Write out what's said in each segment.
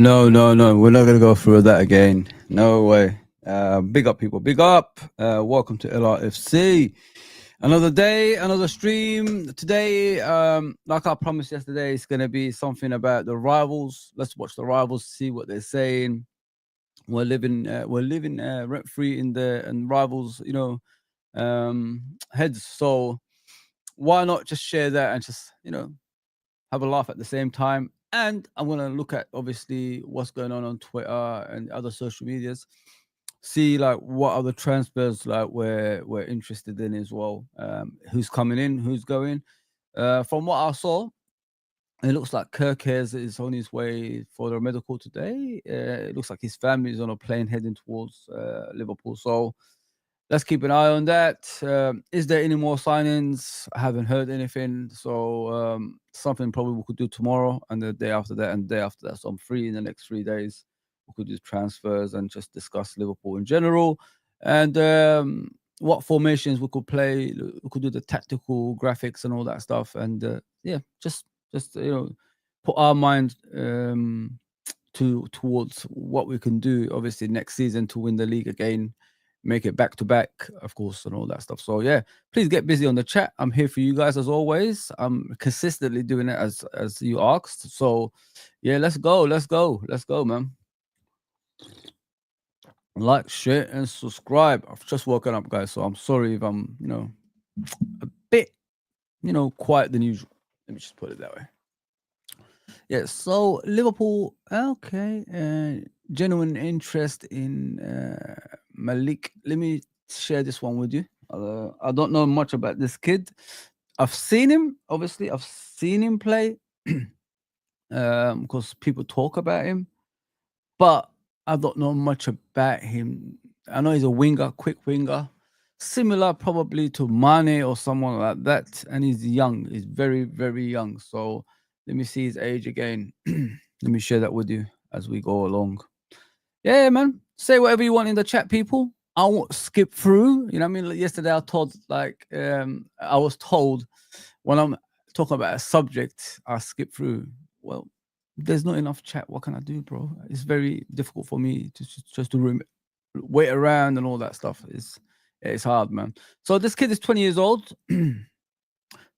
No, no, no. We're not gonna go through that again. No way. Big up, people. Big up. Welcome to LRFC. Another day, another stream. Today, like I promised yesterday, it's gonna be something about the rivals. Let's watch the rivals, see what they're saying. We're living rent free in the and rivals, heads. So why not just share that and just have a laugh at the same time. And I'm gonna look at obviously what's going on Twitter and other social medias. See like what other transfers like we're interested in as well. Who's coming in, who's going. From what I saw, it looks like Kerkez is on his way for the medical today. It looks like his family is on a plane heading towards Liverpool. So let's keep an eye on that. Is there any more signings? I haven't heard anything. So something probably we could do tomorrow and the day after that and the day after that. So I'm free in the next 3 days. We could do transfers and just discuss Liverpool in general and what formations we could play. We could do the tactical graphics and all that stuff. And yeah, just put our mind towards what we can do obviously next season to win the league again, make it back to back, of course, and all that stuff. So yeah, please get busy on the chat. I'm here for you guys as always. I'm consistently doing it as you asked. So yeah, let's go, man. Like, share, and subscribe. I've just woken up, guys, so I'm sorry if I'm a bit quiet than usual. Let me just put it that way. Yeah, so Liverpool, okay, genuine interest in Malik. Let me share this one with you. I don't know much about this kid. I've seen him, obviously. I've seen him play because people talk about him, but I don't know much about him. I know he's a winger, quick winger, similar probably to Mane or someone like that. And he's young. He's very, very young. So let me see his age again. Let me share that with you as we go along. Yeah, man. Say whatever you want in the chat, people. I won't skip through. You know what I mean? Like yesterday I was told when I'm talking about a subject, I skip through. Well, there's not enough chat. What can I do, bro? It's very difficult for me to just to wait around and all that stuff. It's hard, man. So this kid is 20 years old.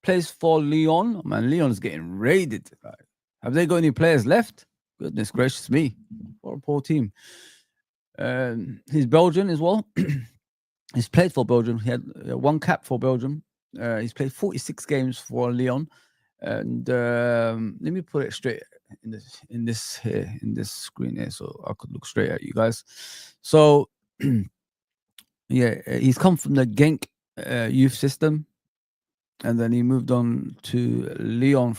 Plays for Lyon. Man, Lyon is getting raided. Have they got any players left? Goodness gracious me. What a poor team. He's Belgian as well. He's played for Belgium. He had one cap for Belgium. He's played 46 games for Lyon. And let me put it straight in this screen here so I could look straight at you guys. So yeah, he's come from the Genk youth system. And then he moved on to Lyon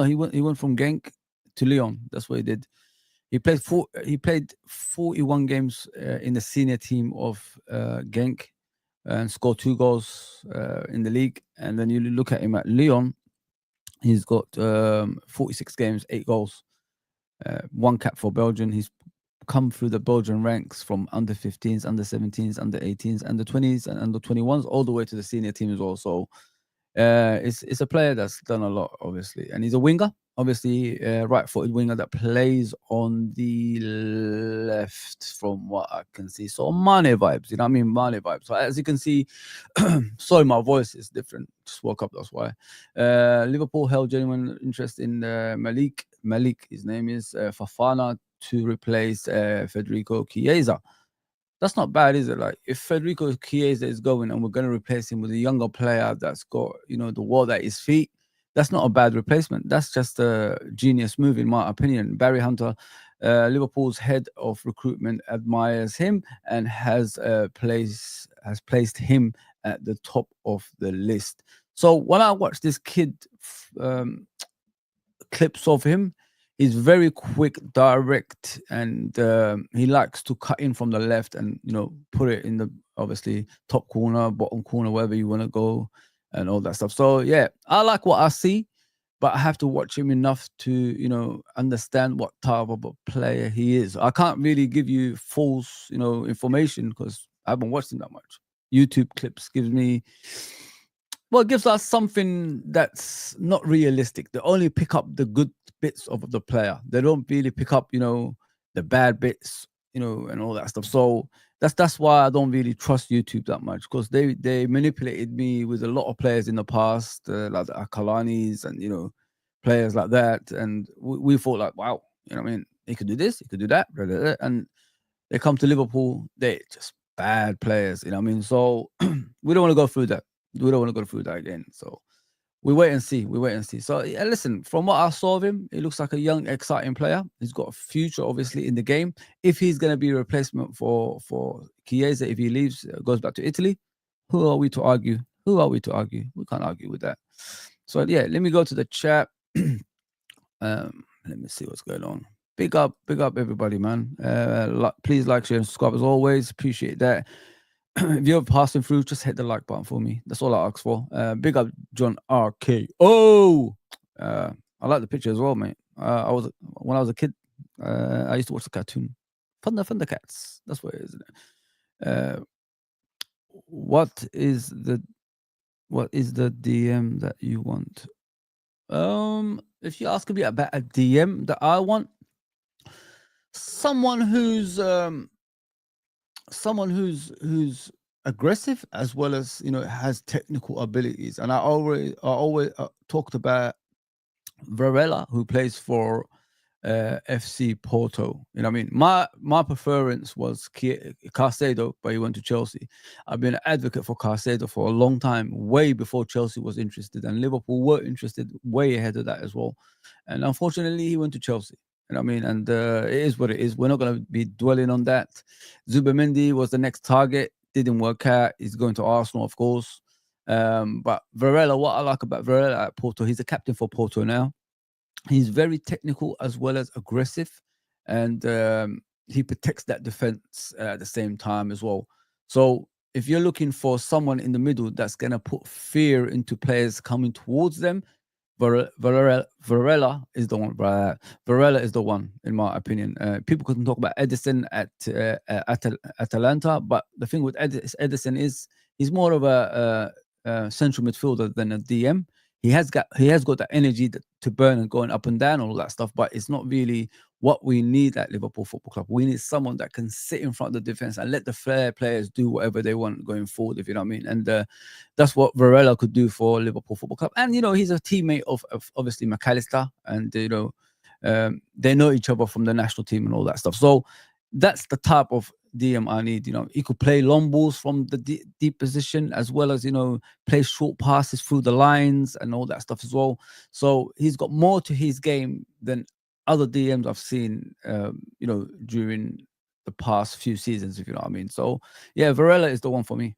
he went from Genk to Lyon. That's what he did. He played 41 games in the senior team of Genk and scored 2 goals in the league. And then you look at him at Lyon, he's got 46 games, 8 goals, 1 cap for Belgium. He's come through the Belgian ranks from under 15s, under 17s, under 18s, under 20s, and under 21s, all the way to the senior team as well. So it's a player that's done a lot, obviously, and he's a winger, obviously, right-footed winger that plays on the left, from what I can see. So Mane vibes, you know what I mean? Mane vibes. So as you can see, sorry, my voice is different. Just woke up, that's why. Liverpool held genuine interest in Malik. Malik, his name is Fafana, to replace Federico Chiesa. That's not bad, is it? Like if Federico Chiesa is going and we're going to replace him with a younger player that's got, the world at his feet, that's not a bad replacement. That's just a genius move, in my opinion. Barry Hunter, Liverpool's head of recruitment, admires him and has placed him at the top of the list. So when I watch this kid clips of him, he's very quick, direct, and he likes to cut in from the left and put it in the obviously top corner, bottom corner, wherever you want to go, and all that stuff. So yeah, I like what I see, but I have to watch him enough to understand what type of a player he is. I can't really give you false information because I haven't watched him that much. YouTube clips gives us something that's not realistic. They only pick up the good bits of the player. They don't really pick up, the bad bits, and all that stuff. So that's why I don't really trust YouTube that much, because they manipulated me with a lot of players in the past, like the Akalanis and players like that, and we thought like, wow, what I mean, he could do this, he could do that, blah, blah, blah. And they come to Liverpool, they just bad players, what I mean. So we don't want to go through that. We don't want to go through that again. So we wait and see. We wait and see. So yeah, listen, from what I saw of him, he looks like a young, exciting player. He's got a future, obviously, in the game. If he's going to be a replacement for Chiesa, if he leaves, goes back to Italy, who are we to argue? Who are we to argue? We can't argue with that. So yeah, let me go to the chat. Let me see what's going on. Big up, everybody, man. Please like, share, and subscribe as always. Appreciate that. If you're passing through, just hit the like button for me. That's all I ask for. Big up, John RK. Oh, I like the picture as well, mate. When I was a kid, I used to watch the cartoon, Thundercats. That's what it is, isn't it? What is the DM that you want? If you ask me about a DM that I want, someone who's aggressive, as well as has technical abilities. And I always talked about Varela, who plays for FC Porto. You know what I mean? My preference was Caicedo, but he went to Chelsea. I've been an advocate for Caicedo for a long time, way before Chelsea was interested, and Liverpool were interested way ahead of that as well. And unfortunately, he went to Chelsea. You know what I mean? And it is what it is. We're not going to be dwelling on that. Zubimendi was the next target. Didn't work out. He's going to Arsenal, of course. But Varela, what I like about Varela at Porto, he's a captain for Porto now. He's very technical as well as aggressive, and he protects that defense at the same time as well. So if you're looking for someone in the middle that's going to put fear into players coming towards them, Varela is the one. Varela is the one, in my opinion. People couldn't talk about Edison at Atalanta, but the thing with Edison is he's more of a central midfielder than a DM. He has got that energy to burn and going up and down, all that stuff, but it's not really what we need at Liverpool Football Club. We need someone that can sit in front of the defense and let the flair players do whatever they want going forward, if you know what I mean. And that's what Varela could do for Liverpool Football Club. And he's a teammate of obviously McAllister, and they know each other from the national team and all that stuff. So that's the type of DM I need. He could play long balls from the deep position, as well as play short passes through the lines and all that stuff as well. So he's got more to his game than other DMs I've seen during the past few seasons, if you know what I mean. So yeah, Varela is the one for me.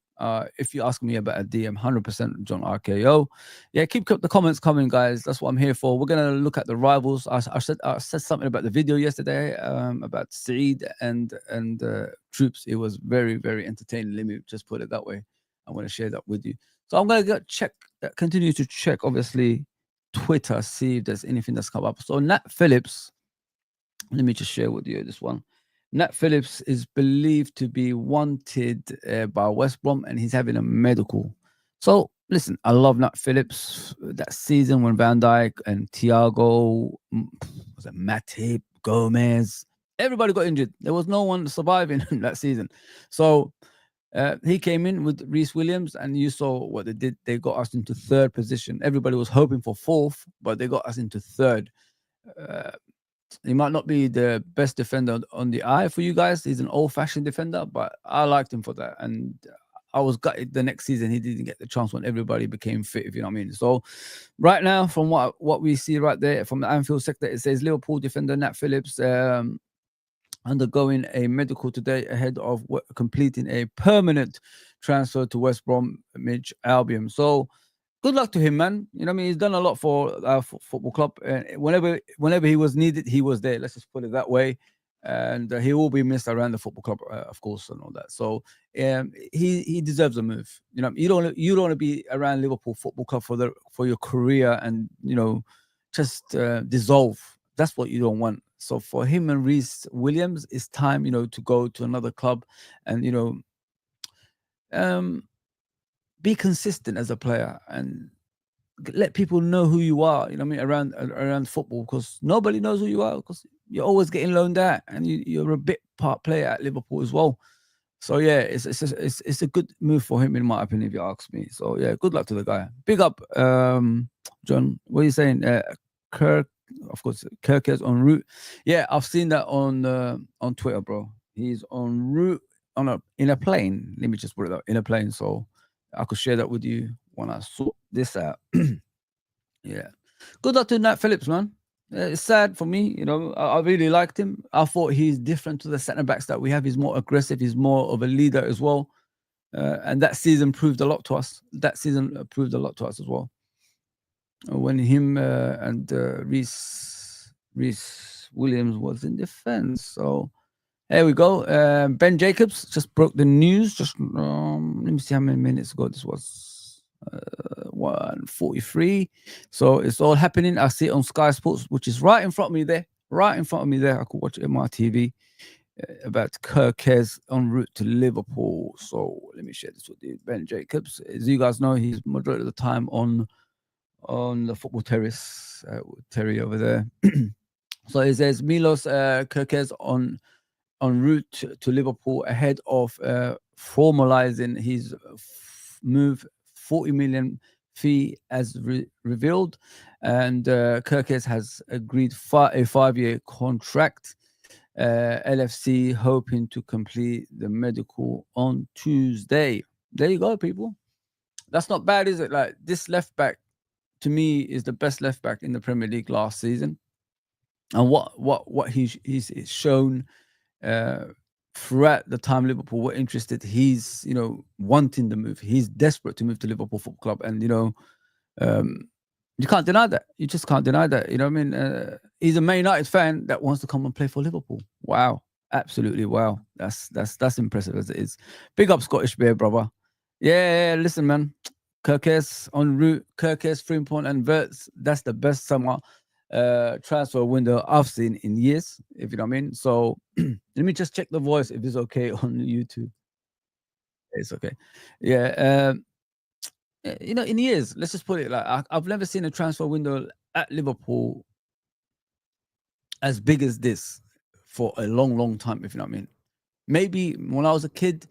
If you ask me about a DM, 100% John RKO. Yeah, keep the comments coming, guys. That's what I'm here for. We're gonna look at the rivals. I said something about the video yesterday, about Saeed and Troops. It was very, very entertaining. Let me just put it that way. I'm gonna share that with you. So I'm gonna continue to check, obviously, Twitter, see if there's anything that's come up. So Nat Phillips, let me just share with you this one. Nat Phillips is believed to be wanted by West Brom, and he's having a medical. So listen, I love Nat Phillips. That season when Van Dijk and Thiago, was it Matip, Gomez, everybody got injured. There was no one surviving that season. So he came in with Reece Williams, and you saw what they did. They got us into third position. Everybody was hoping for fourth, but they got us into third. He might not be the best defender on the eye for you guys. He's an old-fashioned defender, but I liked him for that. And I was gutted the next season he didn't get the chance when everybody became fit, if you know what I mean. So right now, from what we see right there from the Anfield sector, it says Liverpool defender Nat Phillips undergoing a medical today ahead of completing a permanent transfer to West Bromwich Albion. So good luck to him, man. You know what I mean? He's done a lot for our football club. And whenever he was needed, he was there. Let's just put it that way. And he will be missed around the football club, of course, and all that. So he deserves a move. You don't want to be around Liverpool Football Club for your career and just dissolve. That's what you don't want. So for him and Reece Williams, it's time to go to another club and be consistent as a player. And let people know who you are. You know what I mean, around football, because nobody knows who you are, because you're always getting loaned out, and you're a bit part player at Liverpool as well. So yeah, it's a good move for him, in my opinion, if you ask me. So yeah, good luck to the guy. Big up, John. What are you saying? Kirk, of course, Kerkez en route. Yeah, I've seen that on Twitter, bro. He's en route in a plane. Let me just put it out in a plane, so I could share that with you when I sort this out. Yeah, good luck to Nat Phillips, man. It's sad for me, I really liked him. I thought he's different to the centre backs that we have. He's more aggressive. He's more of a leader as well. And that season proved a lot to us. That season proved a lot to us as well. When him and Reece Williams was in defence. So here we go. Ben Jacobs just broke the news. Just let me see how many minutes ago this was. 1:43. So it's all happening. I see it on Sky Sports, which is right in front of me there. Right in front of me there. I could watch it on my TV. About Kerkez en route to Liverpool. So let me share this with you. Ben Jacobs, as you guys know, he's majority of the time on the football terrace, Terry over there. So it says Milos Kerkez en route to Liverpool ahead of formalizing his move. 40 million fee as revealed, and Kerkez has agreed a 5-year contract. LFC hoping to complete the medical on Tuesday. There you go, people. That's not bad, is it? Like, this left back, to me, is the best left back in the Premier League last season. And what he's shown throughout the time Liverpool were interested, he's wanting the move. He's desperate to move to Liverpool Football Club, and you can't deny that. You just can't deny that. You know what I mean? He's a Man United fan that wants to come and play for Liverpool. Wow, absolutely wow. That's impressive as it is. Big up Scottish Bear, brother. Yeah, listen, man. Kerkez en route, Kerkez, Frimpong, and Verts. That's the best summer transfer window I've seen in years, if you know what I mean. So let me just check the voice if it's okay on YouTube. It's okay. Yeah. In years, let's just put it like, I've never seen a transfer window at Liverpool as big as this for a long, long time, if you know what I mean. Maybe when I was a kid,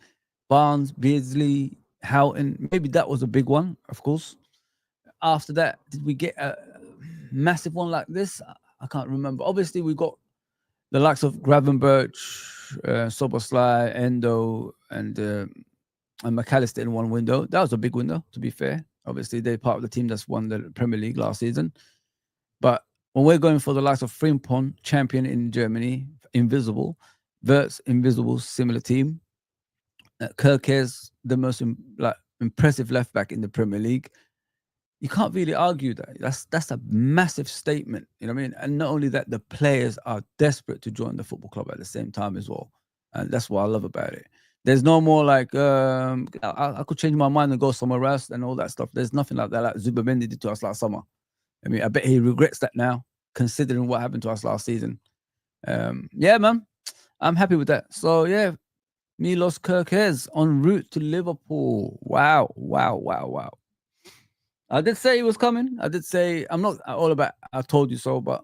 Barnes, Beardsley, Houghton, maybe that was a big one, of course. After that, did we get a massive one like this? I can't remember. Obviously, we got the likes of Gravenberch, Soboslai, Endo, and McAllister in one window. That was a big window, to be fair. Obviously, they're part of the team that's won the Premier League last season. But when we're going for the likes of Frimpong, champion in Germany, Invisible, Verts, Invisible, similar team. Kerkez, the most impressive left back in the Premier League. You can't really argue that. That's a massive statement. You know what I mean? And not only that, the players are desperate to join the football club at the same time as well. And that's what I love about it. There's no more like, I could change my mind and go somewhere else and all that stuff. There's nothing like that, like Zubamendi did to us last summer. I mean, I bet he regrets that now, considering what happened to us last season. Yeah, man, I'm happy with that. So yeah, Milos Kerkez en route to Liverpool. Wow. I did say he was coming. I did say, I'm not all about I told you so, but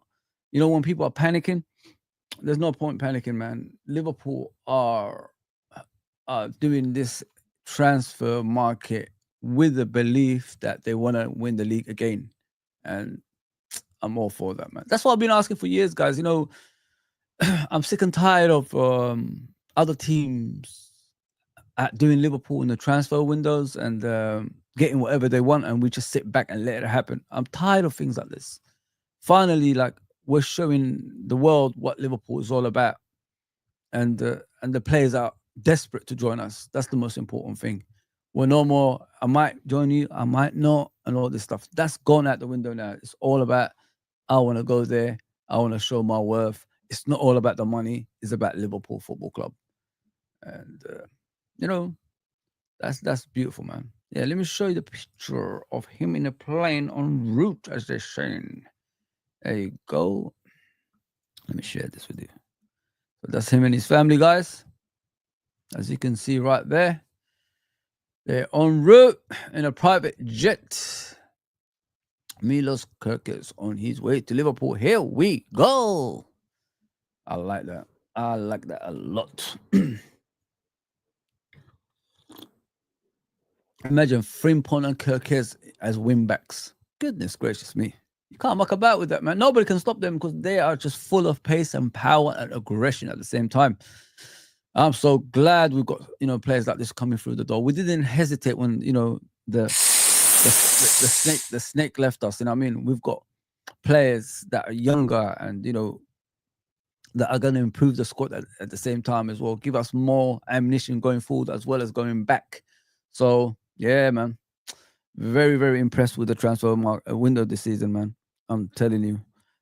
when people are panicking, there's no point panicking, man. Liverpool are doing this transfer market with the belief that they want to win the league again. And I'm all for that, man. That's what I've been asking for years, guys. I'm sick and tired of other teams doing Liverpool in the transfer windows and getting whatever they want, and we just sit back and let it happen. I'm tired of things like this. Finally, like, we're showing the world what Liverpool is all about, and the players are desperate to join us. That's the most important thing. We're no more, I might join you, I might not, and all this stuff. That's gone out the window now. It's all about, I want to go there. I want to show my worth. It's not all about the money. It's about Liverpool Football Club. And, that's beautiful, man. Yeah, let me show you the picture of him in a plane en route, as they're saying. There you go. Let me share this with you. So that's him and his family, guys. As you can see right there. They're en route in a private jet. Milos Kerkez on his way to Liverpool. Here we go. I like that. I like that a lot. Imagine Frimpong and Kerkez as wing backs. Goodness gracious me. You can't muck about with that, man. Nobody can stop them because they are just full of pace and power and aggression at the same time. I'm so glad we've got players like this coming through the door. We didn't hesitate when the snake left us. You know what I mean? We've got players that are younger and that are going to improve the squad at the same time as well. Give us more ammunition going forward as well as going back. So yeah, man, very very impressed with the transfer window this season, man. I'm telling you.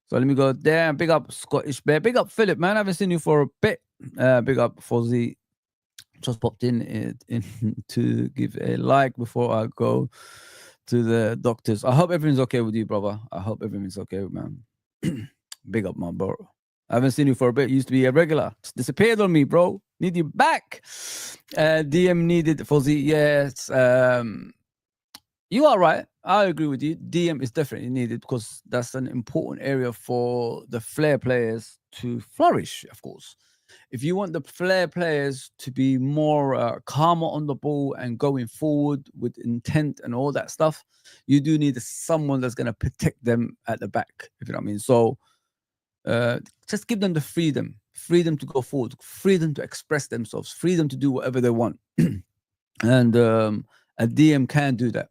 So let me go there. Big up Scottish Bear. Big up Philip, man. I haven't seen you for a bit. Big up Fozzy. Just popped in to give a like before I go to the doctors. I hope everything's okay with you, brother. I hope everything's okay, man. Big up, my bro. I haven't seen you for a bit. You used to be a regular. Just disappeared on me, bro. Need you back. DM needed, Fozzy. Yes. You are right. I agree with you. DM is definitely needed because that's an important area for the flair players to flourish, of course. If you want the flair players to be more calmer on the ball and going forward with intent and all that stuff, you do need someone that's going to protect them at the back, if you know what I mean. So just give them the freedom to go forward, freedom to express themselves, freedom to do whatever they want. And a DM can do that.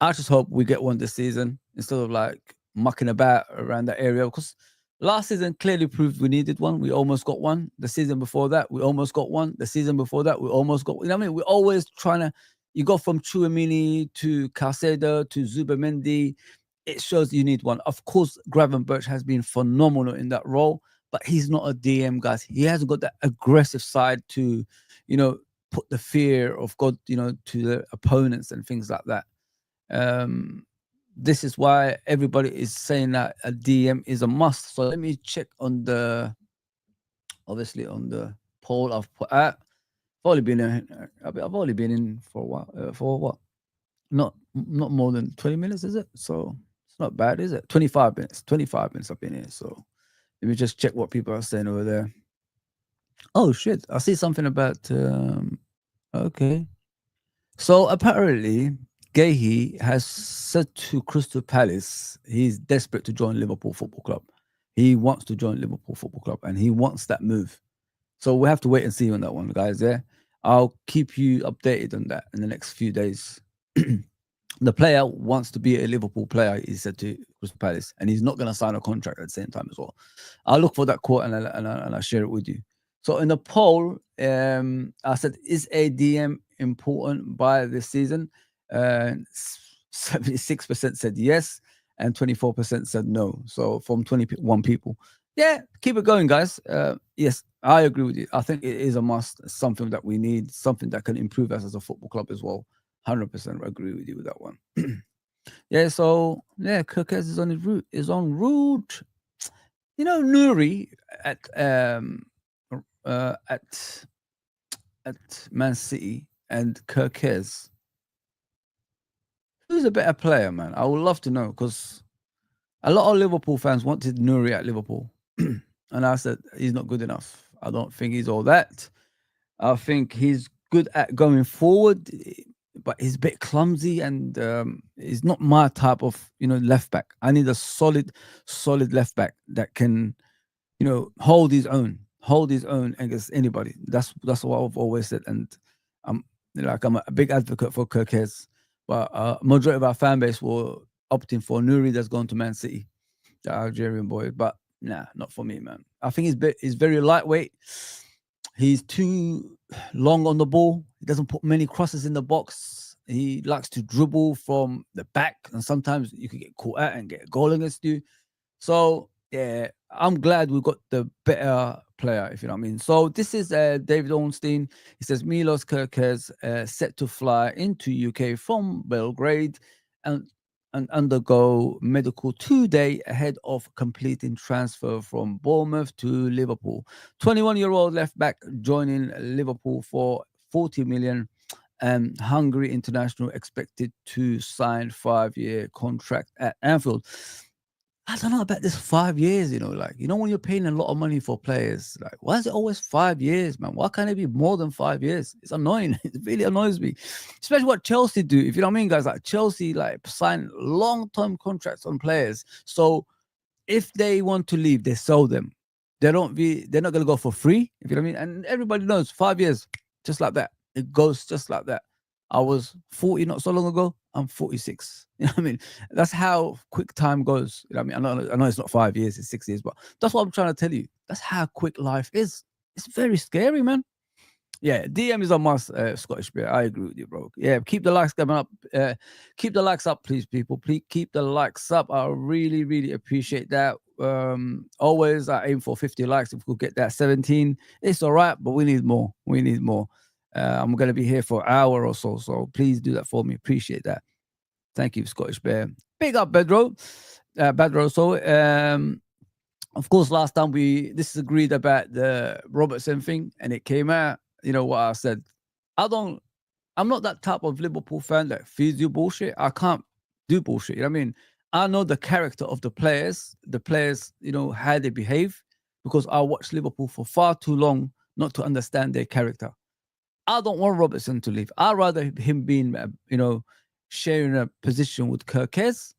I just hope we get one this season instead of like mucking about around that area, because last season clearly proved we needed one. We almost got one. The season before that, we almost got one. The season before that, we almost got. You know what I mean? We're always trying to. You go from Chouamini to Caicedo to Zubamendi. It shows you need one. Of course, Gravenberch has been phenomenal in that role, but he's not a DM, guys. He hasn't got that aggressive side to, put the fear of God, to the opponents and things like that. This is why everybody is saying that a DM is a must. So let me check on the poll I've put out. I've only been in. I've only been in for a while. For what? Not more than 20 minutes, is it? So it's not bad, is it? 25 minutes. 25 minutes I've been here. So let me just check what people are saying over there. Oh shit! I see something about. Okay. So apparently, Gahey has said to Crystal Palace he's desperate to join Liverpool Football Club. He wants to join Liverpool Football Club and he wants that move. So we have to wait and see on that one, guys. Yeah, I'll keep you updated on that in the next few days. The player wants to be a Liverpool player, he said to Crystal Palace, and he's not going to sign a contract at the same time as well. I'll look for that quote and I'll share it with you. So in the poll, I said, is ADM important by this season? 76% said yes, and 24% said no. So from 21 people. Yeah, keep it going, guys. Yes, I agree with you. I think it is a must. It's something that we need, something that can improve us as a football club as well. 100% agree with you with that one. Yeah, so yeah, Kerkez is on his route. Nuri at Man City and Kerkez. Who's a better player, man? I would love to know, because a lot of Liverpool fans wanted Nuri at Liverpool, and I said he's not good enough. I don't think he's all that. I think he's good at going forward, but he's a bit clumsy, and he's not my type of left back. I need a solid left back that can hold his own against anybody. That's what I've always said, and I'm a big advocate for Kerkez, but majority of our fan base were opting for Nuri that's gone to Man City, the Algerian boy. But nah, not for me, man. I think he's very lightweight. He's too long on the ball. He doesn't put many crosses in the box. He likes to dribble from the back, and sometimes you can get caught out and get a goal against you. So yeah, I'm glad we got the better player, if you know what I mean. So this is David Ornstein. He says Milos Kerkez set to fly into UK from Belgrade and undergo medical today ahead of completing transfer from Bournemouth to Liverpool. 21-year-old left back joining Liverpool for 40 million and Hungary international expected to sign 5-year contract at Anfield. I don't know about this 5 years, like, when you're paying a lot of money for players, like, why is it always 5 years, man? Why can't it be more than 5 years? It's annoying. It really annoys me, especially what Chelsea do. If you know what I mean, guys, like Chelsea, like sign long-term contracts on players. So if they want to leave, they sell them. They're not gonna go for free, if you know what I mean. And everybody knows 5 years, just like that. It goes just like that. I was 40 not so long ago. I'm 46. You know what I mean? That's how quick time goes. You know what I mean? I know it's not 5 years, it's 6 years, but that's what I'm trying to tell you. That's how quick life is. It's very scary, man. Yeah, DM is a must, Scottish Bear. I agree with you, bro. Yeah, keep the likes coming up. Keep the likes up, please, people. Please keep the likes up. I really, really appreciate that. Always I aim for 50 likes. If we could get that 17, it's all right, but we need more. We need more. I'm gonna be here for an hour or so, so please do that for me. Appreciate that. Thank you, Scottish Bear. Big up, Bedro. Bedro. So, of course, last time we disagreed about the Robertson thing, and it came out. You know what I said? I'm not that type of Liverpool fan that feeds you bullshit. I can't do bullshit. You know what I mean? I know the character of the players, how they behave, because I watched Liverpool for far too long not to understand their character. I don't want Robertson to leave. I'd rather him being, sharing a position with Kerkez,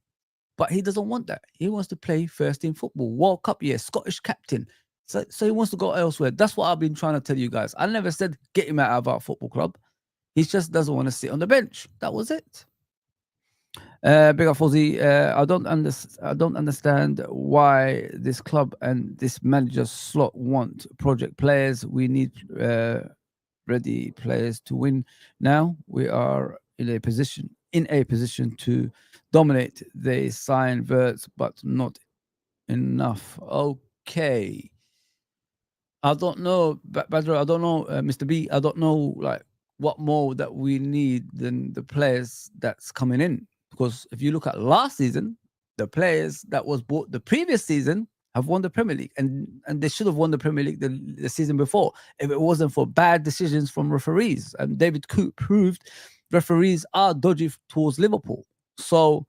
but he doesn't want that. He wants to play first team football, World Cup year, Scottish captain. So he wants to go elsewhere. That's what I've been trying to tell you guys. I never said get him out of our football club. He just doesn't want to sit on the bench. That was it. Big up Fozzy. I don't understand why this club and this manager slot want project players. We need ready players to win. Now we are in a position to dominate. They sign Verts, but not enough. Okay. I don't know, Badro. I don't know, Mr. B. I don't know, like, what more that we need than the players that's coming in. Because if you look at last season, the players that was bought the previous season have won the Premier League, and they should have won the Premier League the season before if it wasn't for bad decisions from referees. And David Coote proved referees are dodgy towards Liverpool. So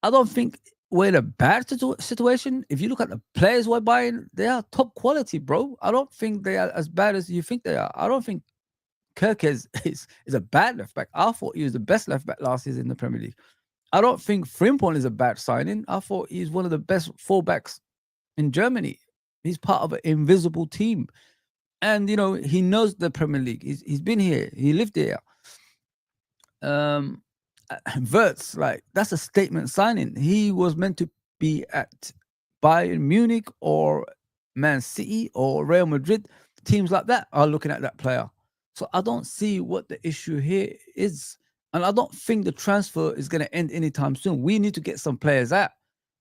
I don't think we're in a bad situation. If you look at the players we're buying, they are top quality, bro. I don't think they are as bad as you think they are. I don't think Kerkez is a bad left back. I thought he was the best left back last season in the Premier League. I don't think Frimpong is a bad signing. I thought he's one of the best fullbacks in Germany. He's part of an invisible team. And, he knows the Premier League. He's been here. He lived there. Verts, like, that's a statement signing. He was meant to be at Bayern Munich or Man City or Real Madrid. Teams like that are looking at that player. So I don't see what the issue here is. And I don't think the transfer is going to end anytime soon. We need to get some players out.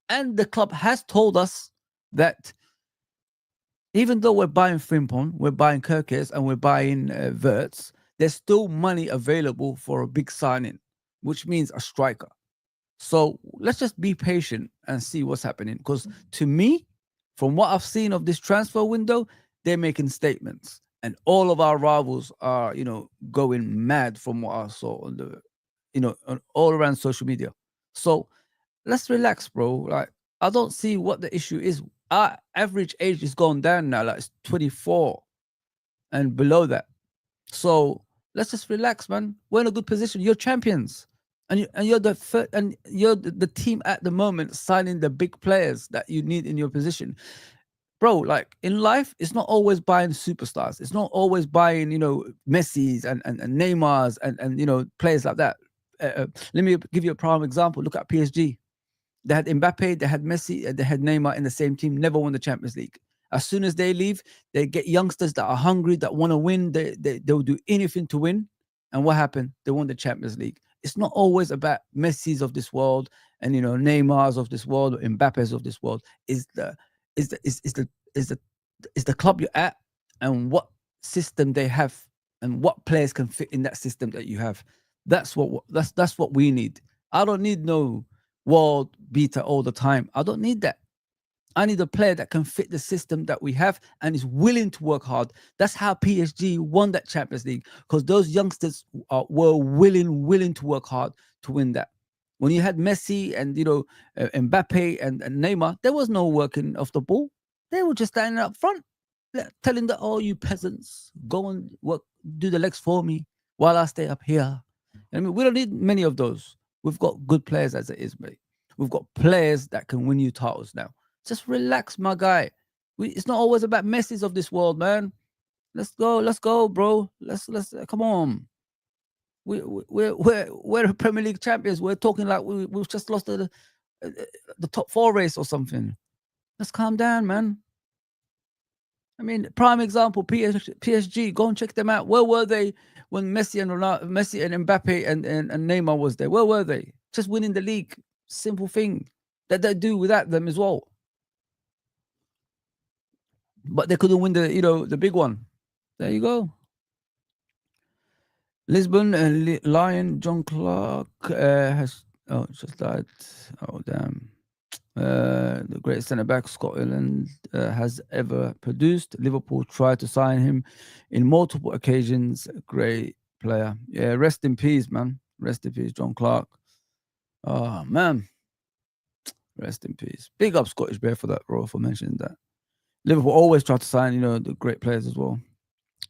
And the club has told us that even though we're buying Frimpong, we're buying Kerkez, and we're buying Verts, there's still money available for a big signing, which means a striker. So let's just be patient and see what's happening. Because to me, from what I've seen of this transfer window, they're making statements. And all of our rivals are, going mad from what I saw on on all around social media. So let's relax, bro. Like, I don't see what the issue is. Our average age is going down now. Like, it's 24 and below that. So let's just relax, man. We're in a good position. You're champions, and you're the team at the moment signing the big players that you need in your position, bro. Like, in life, it's not always buying superstars. It's not always buying Messi's and Neymar's and players like that. Let me give you a prime example. Look at PSG. They had Mbappe, they had Messi, they had Neymar in the same team. Never won the Champions League. As soon as they leave, they get youngsters that are hungry, that want to win. They'll do anything to win. And what happened? They won the Champions League. It's not always about Messi's of this world and Neymar's of this world or Mbappe's of this world. Is the club you're at and what system they have and what players can fit in that system that you have. That's what we need. I don't need no world beater all the time. I don't need that. I need a player that can fit the system that we have and is willing to work hard. That's how PSG won that Champions League, because those youngsters were willing to work hard to win that. When you had Messi and Mbappe and Neymar, there was no working off the ball. They were just standing up front, telling the you peasants, go and work, do the legs for me while I stay up here. I mean, we don't need many of those. We've got good players as it is, mate. We've got players that can win you titles now. Just relax, my guy. It's not always about Messi's of this world, man. Let's go, bro. Let's come on. We're the Premier League champions. We're talking like we've just lost the top 4 race or something. Let's calm down, man. I mean, prime example, PSG. Go and check them out. Where were they when Messi and Mbappe and Neymar was there? Where were they? Just winning the league. Simple thing that they do without them as well. But they couldn't win the big one. There you go. Lisbon Lion John Clark has just died. Oh damn. The greatest centre back Scotland has ever produced. Liverpool tried to sign him in multiple occasions. Great player. Yeah, rest in peace, man. Rest in peace, John Clark. Oh man. Rest in peace. Big up Scottish Bear for that, bro, for mentioning that. Liverpool always try to sign, the great players as well.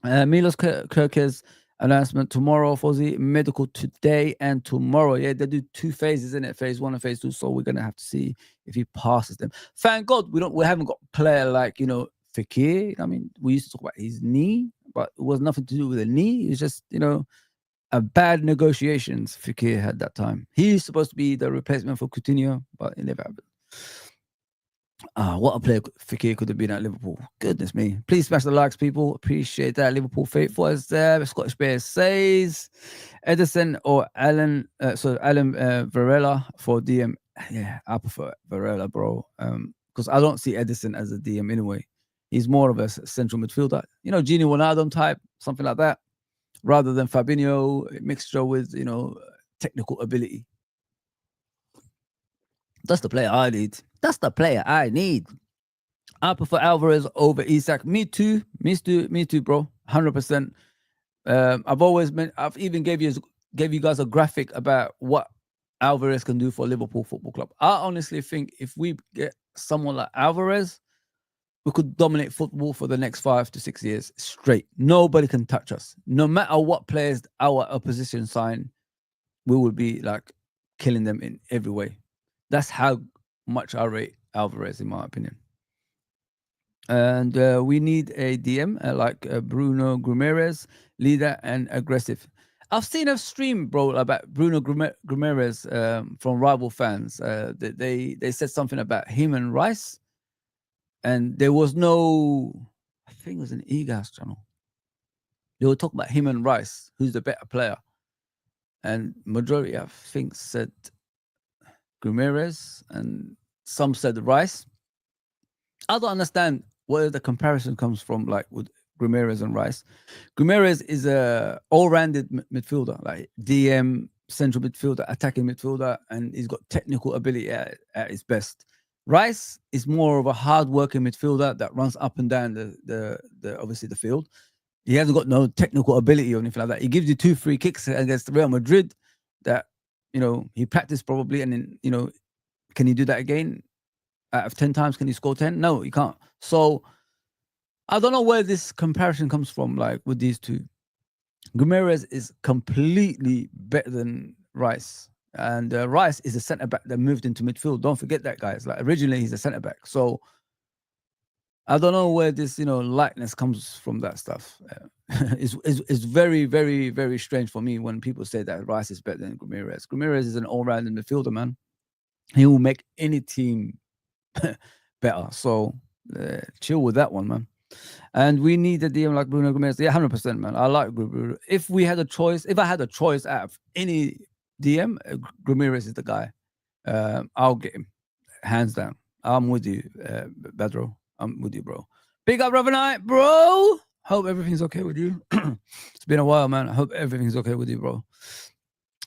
Milos Kerkez announcement tomorrow. Fozzy, medical today and tomorrow. Yeah, they do 2 phases, isn't it? Phase 1 and phase 2. So we're gonna have to see if he passes them. Thank God we haven't got a player like Fekir. I mean, we used to talk about his knee, but it was nothing to do with the knee. It was just a bad negotiations Fekir had that time. He's supposed to be the replacement for Coutinho, but it never happened. What a player Fekir could have been at Liverpool. Goodness me. Please smash the likes, people. Appreciate that. Liverpool faithful as Scottish Bear says. Edison or Alan Varela for DM. Yeah, I prefer Varela, bro. Because I don't see Edison as a DM anyway. He's more of a central midfielder. Gini Wijnaldum type, something like that. Rather than Fabinho, a mixture with, technical ability. That's the player I need. That's the player I need. I prefer Alvarez over Isak. Me too, bro. 100%. I've even gave you guys a graphic about what Alvarez can do for Liverpool Football Club. I honestly think if we get someone like Alvarez, we could dominate football for the next 5 to 6 years straight. Nobody can touch us. No matter what players our opposition sign, we will be like killing them in every way. That's how much I rate Alvarez, in my opinion. And we need a DM like Bruno Guimaraes, leader and aggressive. I've seen a stream, bro, about Bruno Guimaraes from rival fans. They said something about him and Rice, and there was no, I think it was an EGAS channel. They were talking about him and Rice, who's the better player. And majority, I think, said Guimaraes, and some said Rice. I don't understand where the comparison comes from, like with Guimaraes and Rice. Guimaraes is a all-rounded midfielder, like DM, central midfielder, attacking midfielder, and he's got technical ability at his best. Rice is more of a hard-working midfielder that runs up and down the obviously the field. He hasn't got no technical ability or anything like that. He gives you 2 free kicks against Real Madrid that he practiced probably, and then can he do that again? Out of 10 times, can he score 10? No, he can't. So I don't know where this comparison comes from, like with these two. Guimaraes is completely better than Rice. And Rice is a centre-back that moved into midfield. Don't forget that, guys. Like originally, he's a centre-back. So I don't know where this, likeness comes from, that stuff. It's very, very, very strange for me when people say that Rice is better than Guimaraes. Guimaraes is an all-round midfielder, man. He will make any team better. So chill with that one, man. And we need a DM like Bruno Guimaraes. Yeah, 100%, man. I like Bruno. If I had a choice out of any DM, Guimaraes is the guy. I'll get him, hands down. I'm with you, Bedro. I'm with you, bro. Big up, Ravenite, bro. Hope everything's okay with you. It's been a while, man. I hope everything's okay with you, bro.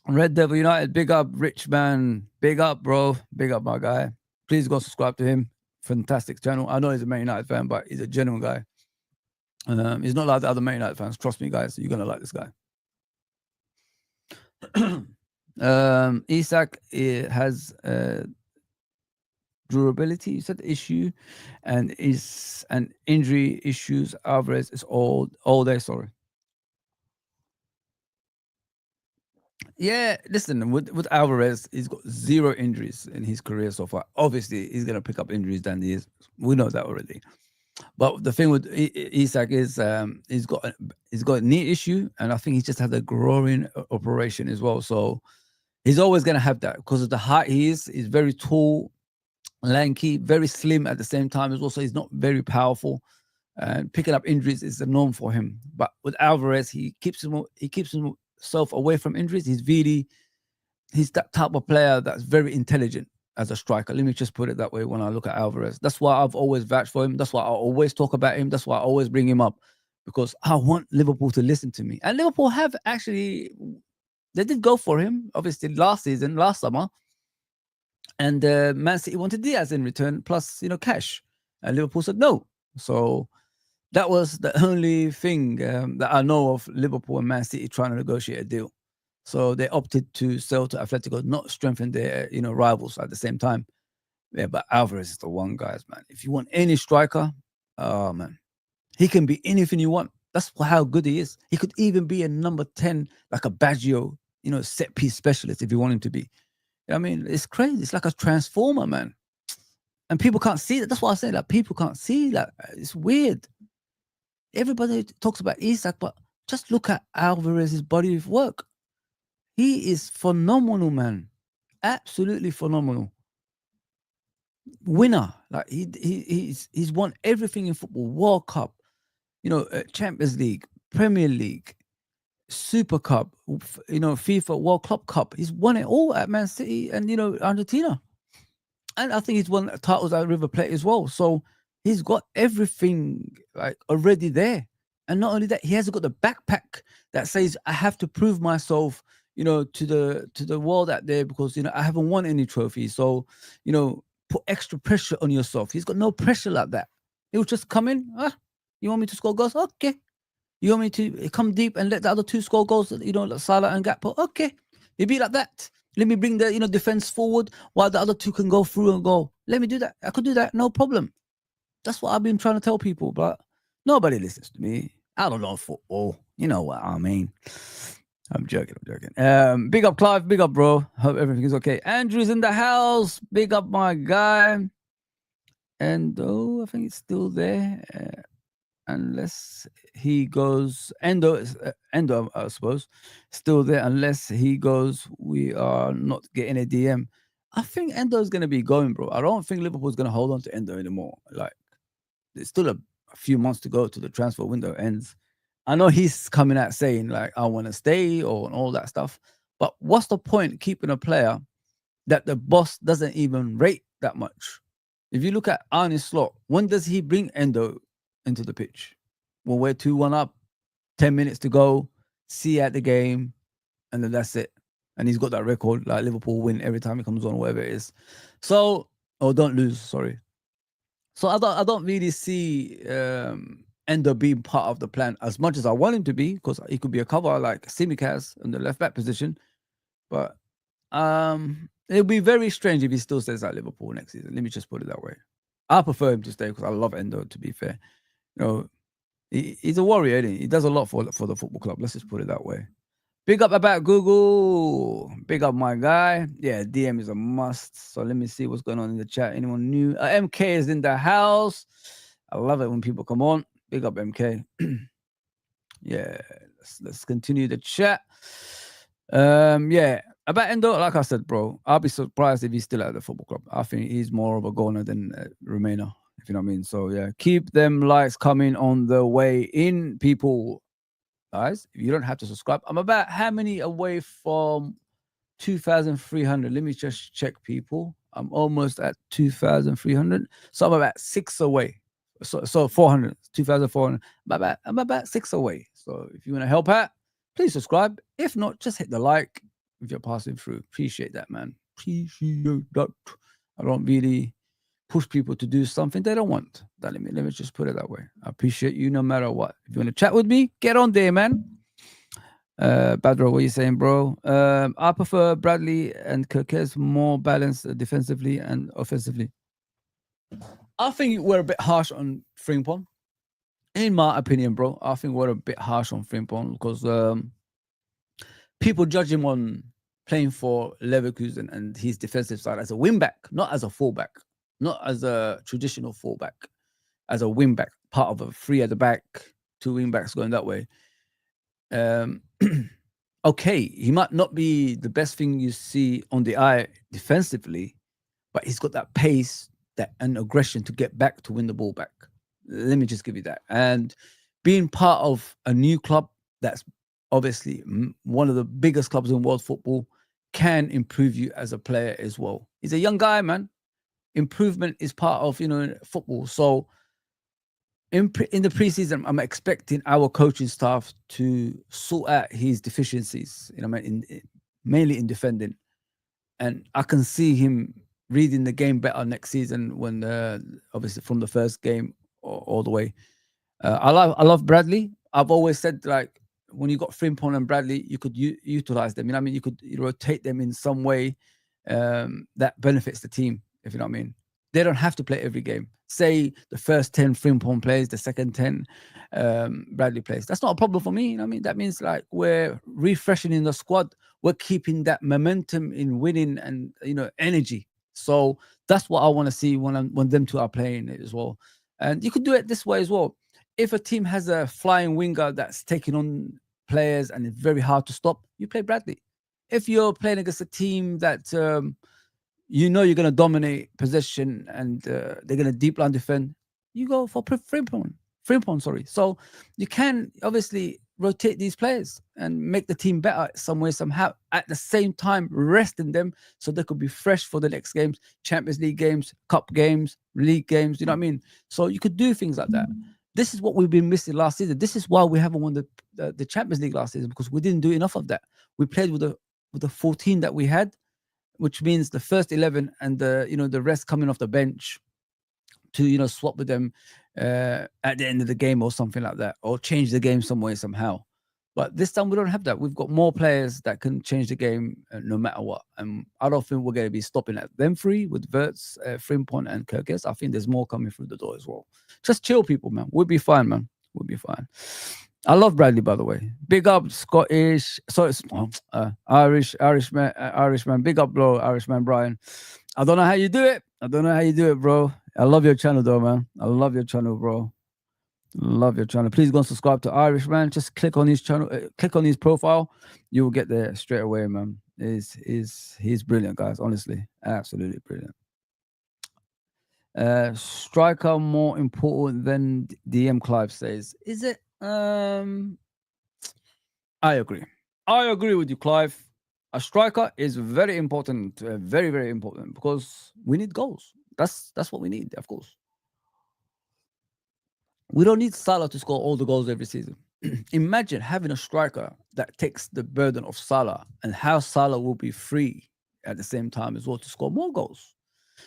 Red Devil United, big up, Rich Man. Big up, bro. Big up, my guy. Please go subscribe to him. fantastic channel. I know he's a Man United fan, but he's a genuine guy. He's not like the other Man United fans. Trust me, guys. You're gonna like this guy. Isak has durability, you said, issue, and is an injury issues. Alvarez is all day. Sorry. Yeah, listen, with Alvarez, he's got zero injuries in his career so far. Obviously, he's gonna pick up injuries than he is. We know that already. But the thing with Isak is he's got a knee issue, and I think he's just had a growing operation as well. So he's always gonna have that because of the height he is. He's very tall, lanky, very slim at the same time as well. So he's not very powerful, and picking up injuries is the norm for him. But with Alvarez, he keeps himself away from injuries. He's that type of player that's very intelligent as a striker. Let me just put it that way when I look at Alvarez. That's why I've always vouched for him. That's why I always talk about him. That's why I always bring him up, because I want Liverpool to listen to me. And Liverpool have actually, they did go for him, obviously, last summer. And Man City wanted Diaz in return, plus, cash. And Liverpool said no. So that was the only thing that I know of Liverpool and Man City trying to negotiate a deal. So they opted to sell to Atletico, not strengthen their rivals at the same time. Yeah, but Alvarez is the one, guys, man. If you want any striker, oh man, he can be anything you want. That's how good he is. He could even be a number 10, like a Baggio, set piece specialist if you want him to be. I mean, it's crazy. It's like a transformer, man. And people can't see that. That's why I say that people can't see that. It's weird. Everybody talks about Isak, but just look at Alvarez's body of work. He is phenomenal, man. Absolutely phenomenal. Winner. Like he's won everything in football. World Cup, Champions League, Premier League, Super Cup, FIFA World Club Cup. He's won it all at Man City and Argentina. And I think he's won titles at River Plate as well. So he's got everything like already there. And not only that, he hasn't got the backpack that says I have to prove myself, to the world out there because I haven't won any trophies. So, put extra pressure on yourself. He's got no pressure like that. He'll just come in. You want me to score goals? Okay. You want me to come deep and let the other two score goals? Like Salah and Gakpo. Okay. He'll be like that. Let me bring the defense forward while the other two can go through and go. Let me do that. I could do that. No problem. That's what I've been trying to tell people, but nobody listens to me. I don't know football. You know what I mean. I'm joking. Big up, Clive. Big up, bro. Hope everything is okay. Andrew's in the house. Big up, my guy. Endo, I think it's still there. Unless he goes. Endo, I suppose, still there. Unless he goes, we are not getting a DM. I think Endo is going to be going, bro. I don't think Liverpool's going to hold on to Endo anymore. Like, there's still a few months to go to the transfer window ends. I know he's coming out saying like I want to stay or all that stuff, but what's the point keeping a player that the boss doesn't even rate that much? If you look at Arne Slot, when does he bring Endo into the pitch? Well, we're 2-1 up, 10 minutes to go, see at the game, and then that's it. And he's got that record like Liverpool win every time he comes on, whatever it is. So, don't lose. Sorry. So I don't really see Endo being part of the plan as much as I want him to be, because he could be a cover like Simicaz in the left back position. But it'll be very strange if he still stays at Liverpool next season. Let me just put it that way. I prefer him to stay because I love Endo, to be fair. He's a warrior, isn't he? He does a lot for the football club. Let's just put it that way. Big up about Google. Big up my guy. Yeah, DM is a must. So let me see what's going on in the chat. Anyone new? MK is in the house. I love it when people come on. Big up MK. Yeah, let's continue the chat. Yeah, about Endo, like I said, bro, I'll be surprised if he's still at the football club. I think he's more of a goner than Romano, if you know what I mean. So yeah, keep them likes coming on the way in, people. Guys, you don't have to subscribe. I'm about how many away from 2,300? Let me just check, people. I'm almost at 2,300. So I'm about 6 away. So 400, 2,400. I'm about 6 away. So if you want to help out, please subscribe. If not, just hit the like if you're passing through. Appreciate that, man. Appreciate that. I don't really push people to do something they don't want. Let me just put it that way. I appreciate you no matter what. If you want to chat with me, get on there, man. Badro, what are you saying, bro? I prefer Bradley and Kerkez, more balanced defensively and offensively. I think we're a bit harsh on Frimpong. In my opinion, bro, I think we're a bit harsh on Frimpong because people judge him on playing for Leverkusen and his defensive side as a wing back, not as a fullback, not as a traditional fullback, as a wing back, part of a three at the back, two wing backs going that way. Okay, he might not be the best thing you see on the eye defensively, but he's got that pace, that and aggression to get back to win the ball back. Let me just give you that. And being part of a new club that's obviously one of the biggest clubs in world football can improve you as a player as well. He's a young guy, man. Improvement is part of football. So in the preseason, I'm expecting our coaching staff to sort out his deficiencies. Mainly in defending, and I can see him reading the game better next season when obviously from the first game all the way. I love Bradley. I've always said, like, when you got Frimpong and Bradley, you could utilize them. You could rotate them in some way that benefits the team, if you know what I mean. They don't have to play every game. Say the first 10 Frimpong plays, the second 10 Bradley plays. That's not a problem for me. That means, like, we're refreshing in the squad. We're keeping that momentum in winning and energy. So that's what I want to see when them two are playing it as well. And you could do it this way as well. If a team has a flying winger that's taking on players and it's very hard to stop, you play Bradley. If you're playing against a team that you're going to dominate possession and they're going to deep line defend, you go for Frimpong, sorry. So you can obviously rotate these players and make the team better some way, somehow, at the same time resting them so they could be fresh for the next games, Champions League games, Cup games, League games, you know what I mean? So you could do things like that. This is what we've been missing last season. This is why we haven't won the Champions League last season, because we didn't do enough of that. We played with the 14 that we had, which means the first 11 and the rest coming off the bench to swap with them at the end of the game or something like that, or change the game some way, somehow. But this time we don't have that. We've got more players that can change the game no matter what. And I don't think we're going to be stopping at them three with Wirtz, Frimpong, and Kerkez. I think there's more coming through the door as well. Just chill, people, man. We'll be fine, man. We'll be fine. I love Bradley, by the way. Big up Scottish, sorry, Irishman. Big up, bro, Irishman Brian. I don't know how you do it, bro. I love your channel, though, man. I love your channel, bro. Love your channel. Please go and subscribe to Irishman. Just click on his channel, click on his profile. You will get there straight away, man. He's brilliant, guys. Honestly, absolutely brilliant. Striker more important than DM, Clive says. Is it? I agree. I agree with you, Clive. A striker is very important, very, very important, because we need goals. That's what we need, of course. We don't need Salah to score all the goals every season. Imagine having a striker that takes the burden of Salah, and how Salah will be free at the same time as well to score more goals.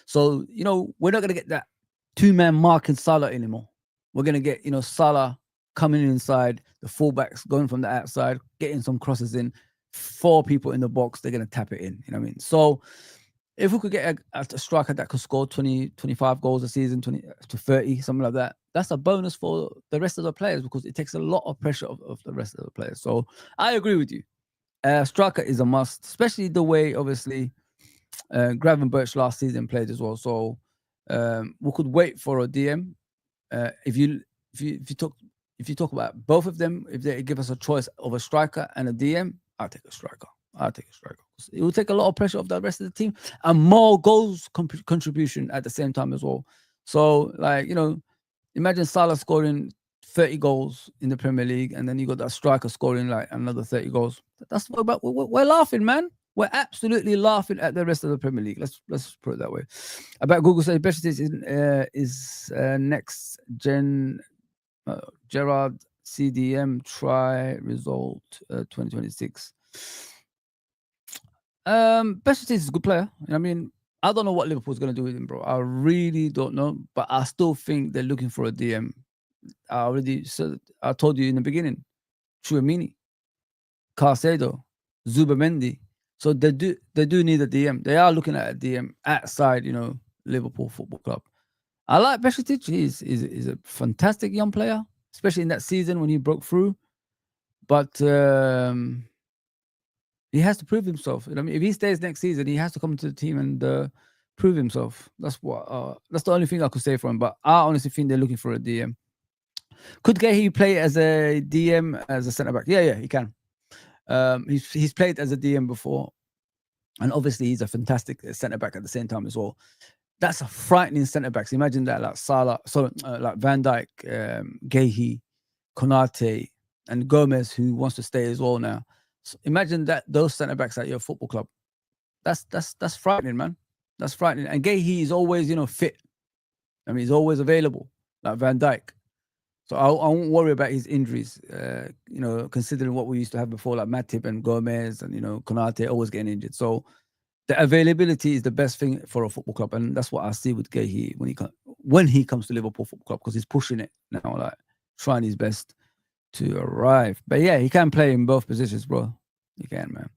So, we're not going to get that two-man marking Salah anymore. We're going to get, Salah coming inside, the fullbacks going from the outside, getting some crosses in, 4 people in the box, they're going to tap it in. You know what I mean? So if we could get a striker that could score 20, 25 goals a season, 20 to 30, something like that, that's a bonus for the rest of the players, because it takes a lot of pressure of the rest of the players. So I agree with you. Striker is a must, especially the way, obviously, Gravenberch last season played as well. So we could wait for a DM. If you talk about both of them, if they give us a choice of a striker and a DM, I'll take a striker. It will take a lot of pressure off the rest of the team and more goals contribution at the same time as well. So, like, imagine Salah scoring 30 goals in the Premier League, and then you got that striker scoring like another 30 goals. That's what about. We're laughing, man. We're absolutely laughing at the rest of the Premier League. Let's put it that way. About Google says best is next gen Gerard CDM try result 2026. Best is a good player. I mean, I don't know what Liverpool's going to do with him, bro. I really don't know. But I still think they're looking for a DM. I already said, I told you in the beginning, Chouamini, Caicedo, Zubamendi. So they do need a DM. They are looking at a DM outside, Liverpool Football Club. I like Besiktas. He's a fantastic young player, especially in that season when he broke through. But he has to prove himself. I mean, if he stays next season, he has to come to the team and prove himself. That's the only thing I could say for him. But I honestly think they're looking for a DM. Could Gehi play as a DM as a centre back? Yeah, he can. He's played as a DM before, and obviously he's a fantastic centre back at the same time as well. That's a frightening centre backs. Imagine that, like Salah, like Van Dijk, Gehi, Konate, and Gomez, who wants to stay as well now. So imagine that those centre backs at your football club. That's frightening, man. That's frightening. And Gehi is always, fit. I mean, he's always available, like Van Dijk. So I won't worry about his injuries. Considering what we used to have before, like Matip and Gomez and Konate always getting injured. So the availability is the best thing for a football club, and that's what I see with Gehi when he comes to Liverpool Football Club, because he's pushing it now, like trying his best to arrive. But yeah, he can play in both positions, bro. He can, man.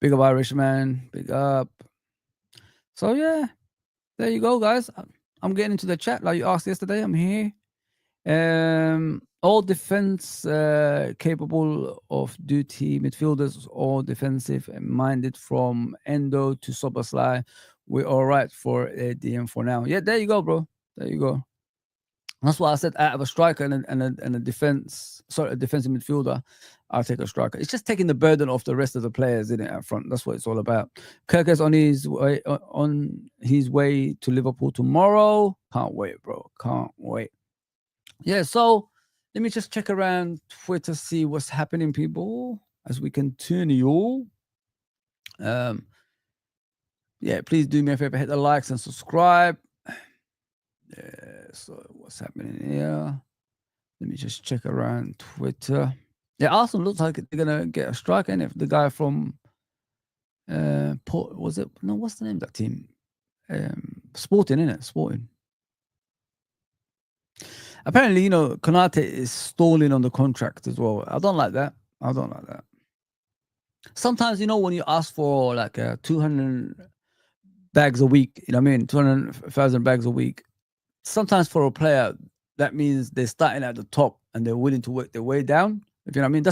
Big up Irishman. Big up. So yeah, there you go, guys. I'm getting into the chat like you asked yesterday. I'm here. All defense capable of duty midfielders, all defensive minded from Endo to Soboslai. We're all right for a DM for now. Yeah, there you go, bro. There you go. That's why I said out of a striker and a defensive midfielder, I'll take a striker. It's just taking the burden off the rest of the players in it up front. That's what it's all about. Kerkez on his way to Liverpool tomorrow. Can't wait, bro. Can't wait. Yeah, so let me just check around Twitter, see what's happening, people, as we continue. Yeah, please do me a favor, hit the likes and subscribe. Yeah, so what's happening here? Let me just check around Twitter. Yeah, Arsenal looks like they're gonna get a striker, and if the guy from Port, was it? No, what's the name of that team? Sporting, innit? Sporting. Apparently, Konate is stalling on the contract as well. I don't like that. Sometimes, when you ask for like 200 bags a week, 200,000 bags a week, sometimes for a player, that means they're starting at the top and they're willing to work their way down. If you know what I mean,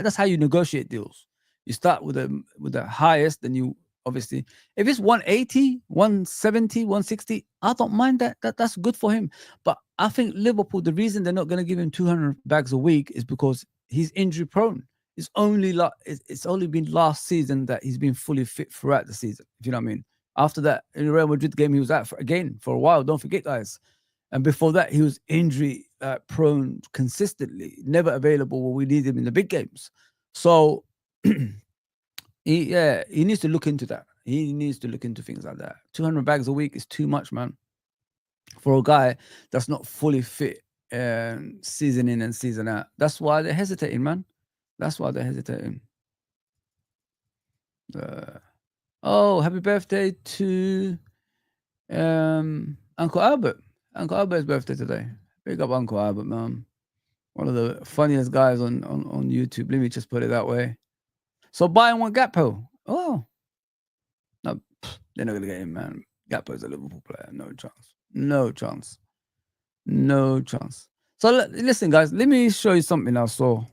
that's how you negotiate deals. You start with the highest, then you obviously, if it's 180, 170, 160, I don't mind that. That's good for him. But I think Liverpool, the reason they're not going to give him 200 bags a week is because he's injury prone. It's only been last season that he's been fully fit throughout the season. If you know what I mean. After that, in the Real Madrid game, he was out for a while. Don't forget, guys. And before that, he was injury prone consistently, never available when we need him in the big games. So he needs to look into that. He needs to look into things like that. 200 bags a week is too much, man, for a guy that's not fully fit season in and season out. That's why they're hesitating, man. That's why they're hesitating. Happy birthday to Uncle Albert. Uncle Albert's birthday today. Big up Uncle Albert, man. One of the funniest guys on YouTube. Let me just put it that way. So buying one Gakpo. Oh. No, they're not going to get him, man. Gakpo's a Liverpool player. No chance. No chance. No chance. So listen, guys. Let me show you something I saw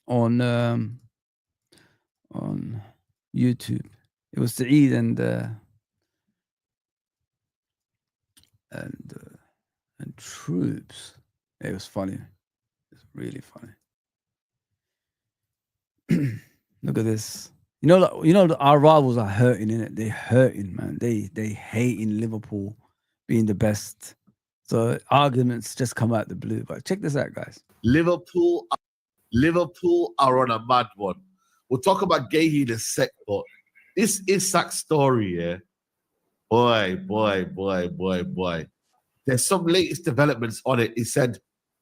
on YouTube. It was Saeed and Troops. It was funny. It's really funny. Look at this. Our rivals are hurting, innit? They're hurting, man. They hating Liverpool being the best. So arguments just come out the blue. But check this out, guys. Liverpool are on a mad one. We'll talk about Gehi in a sec, but this Isak story, yeah. Boy. There's some latest developments on it. He said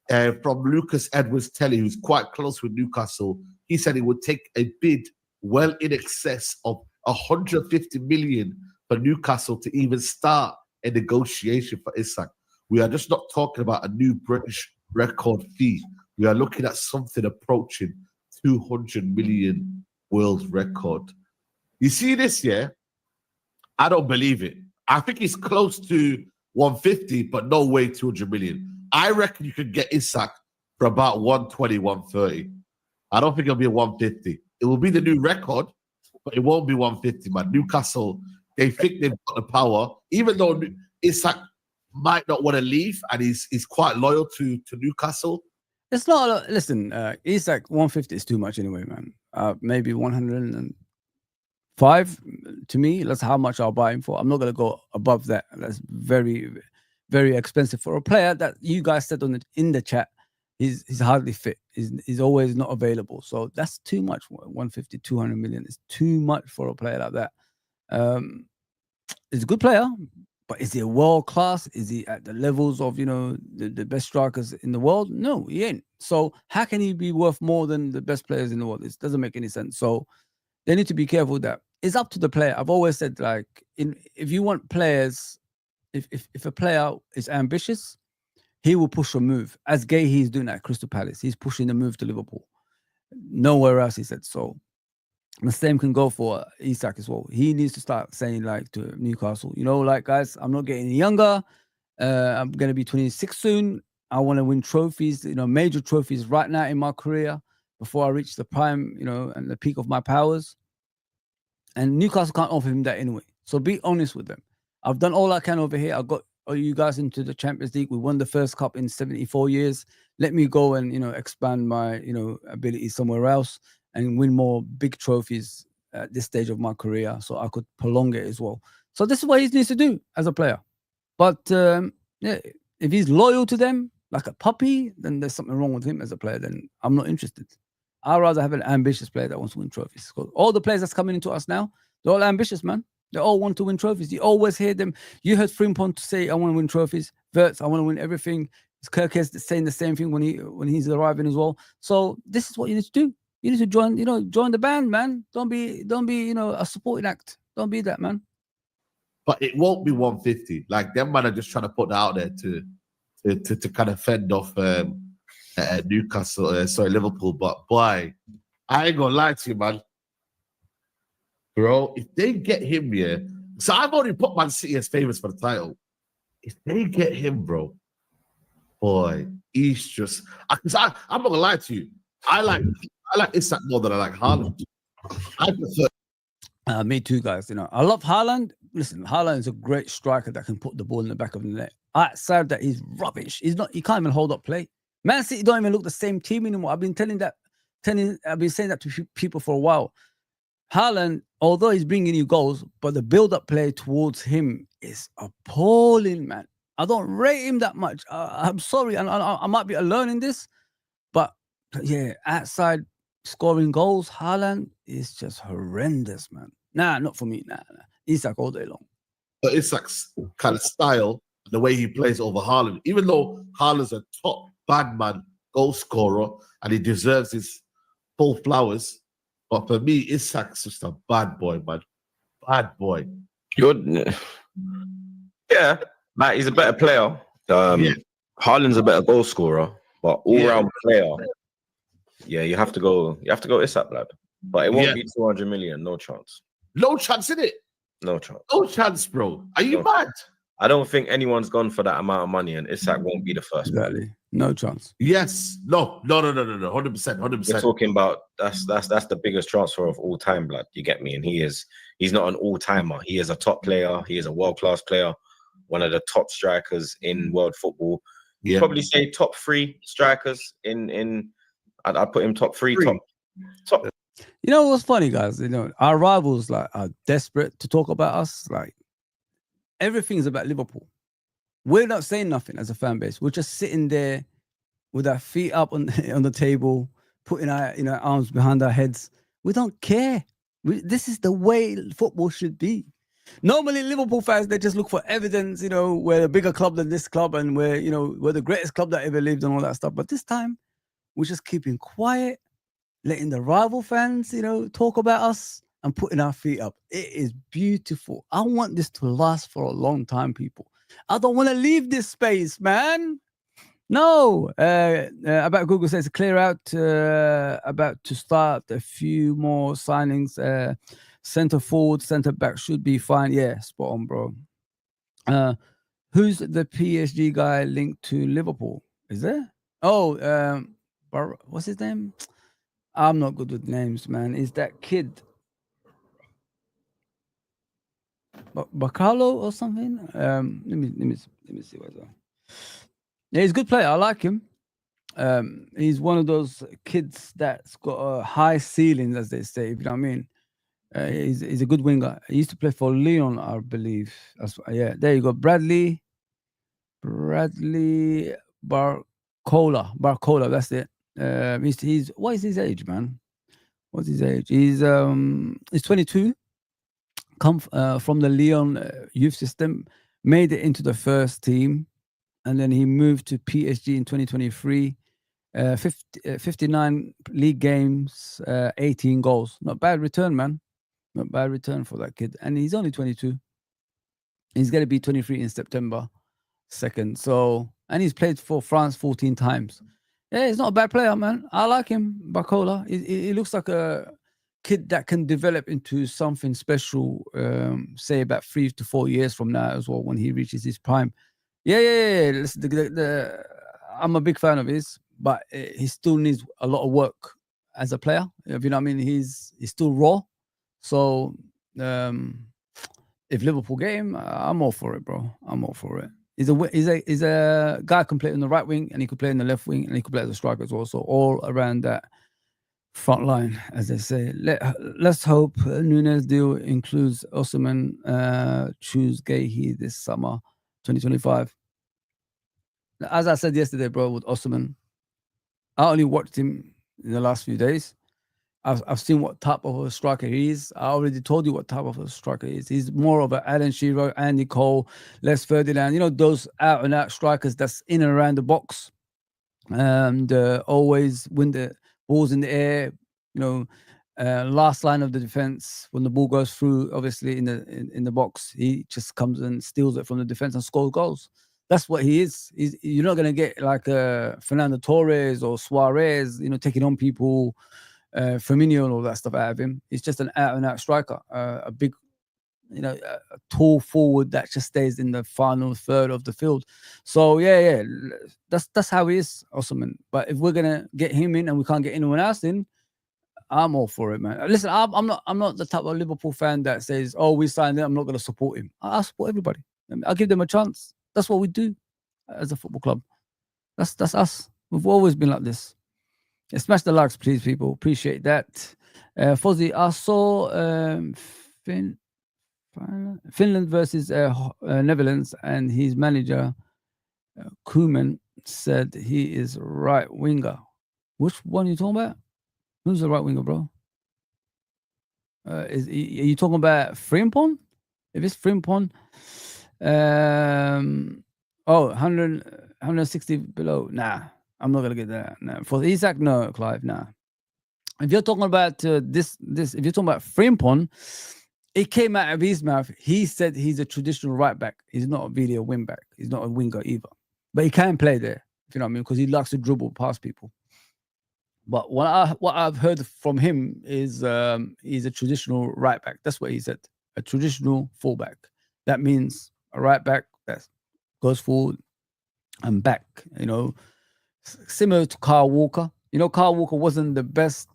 from Lucas Edwards Telly, who's quite close with Newcastle, he said he would take a bid well in excess of 150 million for Newcastle to even start a negotiation for Isak. We are just not talking about a new British record fee. We are looking at something approaching 200 million world record. You see this, yeah? I don't believe it. I think he's close to 150, but no way 200 million. I reckon you could get Isak for about 120, 130. I don't think it'll be a 150. It will be the new record, but it won't be 150, man. Newcastle, they think they've got the power, even though Isak might not want to leave and he's quite loyal to Newcastle. It's not. Listen, Isak 150 is too much anyway, man. Maybe 105 to me. That's how much I'll buy him for. I'm not gonna go above that. That's very, very expensive for a player that you guys said in the chat. He's hardly fit. He's always not available. So that's too much. 150, 200 million is too much for a player like that. He's a good player, but is he a world class? Is he at the levels of, the best strikers in the world? No, he ain't. So how can he be worth more than the best players in the world? It doesn't make any sense. So they need to be careful with that. It's up to the player. I've always said, like, if you want players, if a player is ambitious, he will push a move. As Gay, is doing at Crystal Palace. He's pushing the move to Liverpool. Nowhere else, he said. So the same can go for Isak as well. He needs to start saying, like, to Newcastle, like, guys, I'm not getting any younger. I'm going to be 26 soon. I want to win trophies, major trophies right now in my career before I reach the prime, and the peak of my powers. And Newcastle can't offer him that anyway. So be honest with them. I've done all I can over here. I got you guys into the Champions League. We won the first cup in 74 years. Let me go and, expand my, ability somewhere else and win more big trophies at this stage of my career so I could prolong it as well. So this is what he needs to do as a player. But if he's loyal to them like a puppy, then there's something wrong with him as a player. Then I'm not interested. I'd rather have an ambitious player that wants to win trophies. All the players that's coming into us now, they're all ambitious, man. They all want to win trophies. You always hear them. You heard Frimpong to say, I want to win trophies. Wirtz, I want to win everything. Kerkez saying the same thing when he's arriving as well. So this is what you need to do. You need to join the band, man. Don't be a supporting act. Don't be that, man. But it won't be 150. Like, them man are just trying to put that out there to kind of fend off Newcastle, Liverpool. But boy, I ain't gonna lie to you, man. Bro, if they get him, so I've already put Man City as favourites for the title. If they get him, bro, boy, he's just. I'm not gonna lie to you. I like Isak more than I like Haaland. I prefer. Me too, guys. I love Haaland. Listen, Haaland is a great striker that can put the ball in the back of the net. Outside that, he's rubbish. He can't even hold up play. Man City don't even look the same team anymore. I've been saying that to people for a while. Haaland, although he's bringing you goals, but the build-up play towards him is appalling, man. I don't rate him that much. I'm sorry, and I might be alone in this, but yeah, outside scoring goals, Haaland is just horrendous, man. Nah, not for me. Nah. Isak all day long. But Isak's kind of style, the way he plays over Haaland, even though Haaland's a top bad man goal scorer and he deserves his full flowers. But for me, Isak's just a bad boy, man. Bad boy. Yeah, Matt, he's a better player. Haaland's a better goal scorer, but all-round player. Yeah, you have to go Isak, lad. But it won't be 200 million, no chance. No chance, in it? No chance. No chance, bro. Are you mad? I don't think anyone's gone for that amount of money, and Isak won't be the first. Exactly. No chance. Yes. No. 100%. We're talking about that's the biggest transfer of all time, blood. You get me? And he's not an all-timer. He is a top player. He is a world-class player, one of the top strikers in world football. You'd probably say top 3 strikers in I'd put him top 3. Top. You know what's funny, guys? Our rivals are desperate to talk about us. Like, everything's about Liverpool. We're not saying nothing as a fan base. We're just sitting there with our feet up on the table, putting our arms behind our heads. We don't care. This is the way football should be. Normally, Liverpool fans, they just look for evidence, we're a bigger club than this club and we're the greatest club that ever lived and all that stuff. But this time, we're just keeping quiet, letting the rival fans, talk about us. and putting our feet up. It is beautiful. I want this to last for a long time, people. I don't want to leave this space, man. No. About Google says clear out. About to start a few more signings. Center forward, center back should be fine. Yeah, spot on, bro. Who's the PSG guy linked to Liverpool? Is there? Oh, what's his name? I'm not good with names, man. Is that kid Bacalo or something? Let me see what's that. Yeah, he's a good player. I like him. He's one of those kids that's got a high ceiling, as they say. If you know what I mean. He's a good winger. He used to play for Lyon, I believe. Yeah, there you go. Bradley Barcola. That's it. He's what is his age, man? What's his age? He's 22. Come from the Lyon youth system, made it into the first team, and then he moved to PSG in 2023. 59 league games, 18 goals. Not bad return, man. Not bad return for that kid. And he's only 22. He's going to be 23 in September 2nd. So, and he's played for France 14 times. Yeah, he's not a bad player, man. I like him, Barcola. He looks like a kid that can develop into something special, say about 3 to 4 years from now as well, when he reaches his prime. Yeah. Listen, I'm a big fan of his, but he still needs a lot of work as a player. If you know what I mean, he's still raw. So if Liverpool get him, I'm all for it, bro. I'm all for it. He's a guy who can play on the right wing, and he could play in the left wing, and he could play as a striker as well. So all around that front line, as they say. Let's hope Nunes deal includes Osimhen, choose Gahey this summer, 2025. As I said yesterday, bro, with Osimhen, I only watched him in the last few days. I've seen what type of a striker he is. I already told you what type of a striker he is. He's more of an Alan Shearer, Andy Cole, Les Ferdinand. You know, those out and out strikers that's in and around the box, and always win the balls in the air. You know, last line of the defense when the ball goes through. Obviously, in the box, he just comes and steals it from the defense and scores goals. That's what he is. You're not gonna get like Fernando Torres or Suarez. You know, taking on people. Firmino and all that stuff out of him. He's just an out-and-out striker, a big, a tall forward that just stays in the final third of the field. So yeah, that's how he is, Osimhen. But if we're gonna get him in and we can't get anyone else in, I'm all for it, man. Listen, I'm not the type of Liverpool fan that says, "Oh, we signed him, I'm not gonna support him." I support everybody. I'll give them a chance. That's what we do as a football club. That's us. We've always been like this. Smash the likes, please, people. Appreciate that. Fozzy, I saw Finland versus Netherlands, and his manager, Koeman, said he is right winger. Which one are you talking about? Who's the right winger, bro? Are you talking about Frimpong? If it's Frimpong, 160 below. Nah. I'm not gonna get that. No. For Isaac, no, Clive, nah. If you're talking about this, if you're talking about Frimpong, it came out of his mouth. He said he's a traditional right back. He's not really a wing back. He's not a winger either. But he can play there, if you know what I mean, because he likes to dribble past people. But what I've heard from him is he's a traditional right back. That's what he said. A traditional fullback. That means a right back that goes forward and back, you know. Similar to Kyle Walker. You know, Kyle Walker wasn't the best,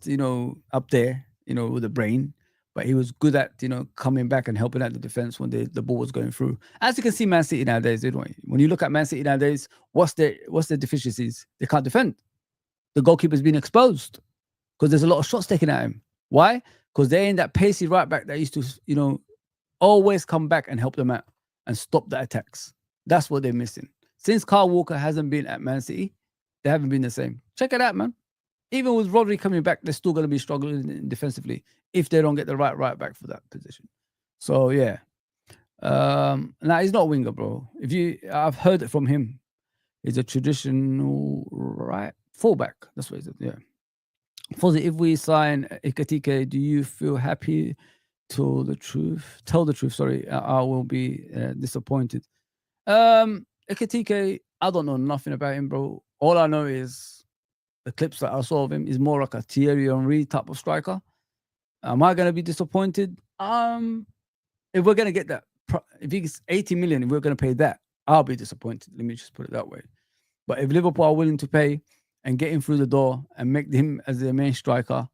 up there, with the brain, but he was good at, coming back and helping out the defense when the ball was going through. As you can see, Man City nowadays, when you look at Man City nowadays, what's their deficiencies? They can't defend. The goalkeeper's been exposed because there's a lot of shots taken at him. Why? Because they're in that pacey right back that used to, always come back and help them out and stop the attacks. That's what they're missing. Since Kyle Walker hasn't been at Man City, they haven't been the same. Check it out, man. Even with Rodri coming back, they're still going to be struggling defensively if they don't get the right back for that position. So yeah, now he's not a winger, bro. I've heard it from him. He's a traditional right fullback. That's what he said. Yeah. Fozzy, if we sign Ekatike, do you feel happy tell the truth, sorry, I will be disappointed. Ekitike, I don't know nothing about him, bro. All I know is the clips that I saw of him is more like a Thierry Henry type of striker. Am I gonna be disappointed? If we're gonna get that, if he's 80 million, if we're gonna pay that, I'll be disappointed. Let me just put it that way. But if Liverpool are willing to pay and get him through the door and make him as their main striker,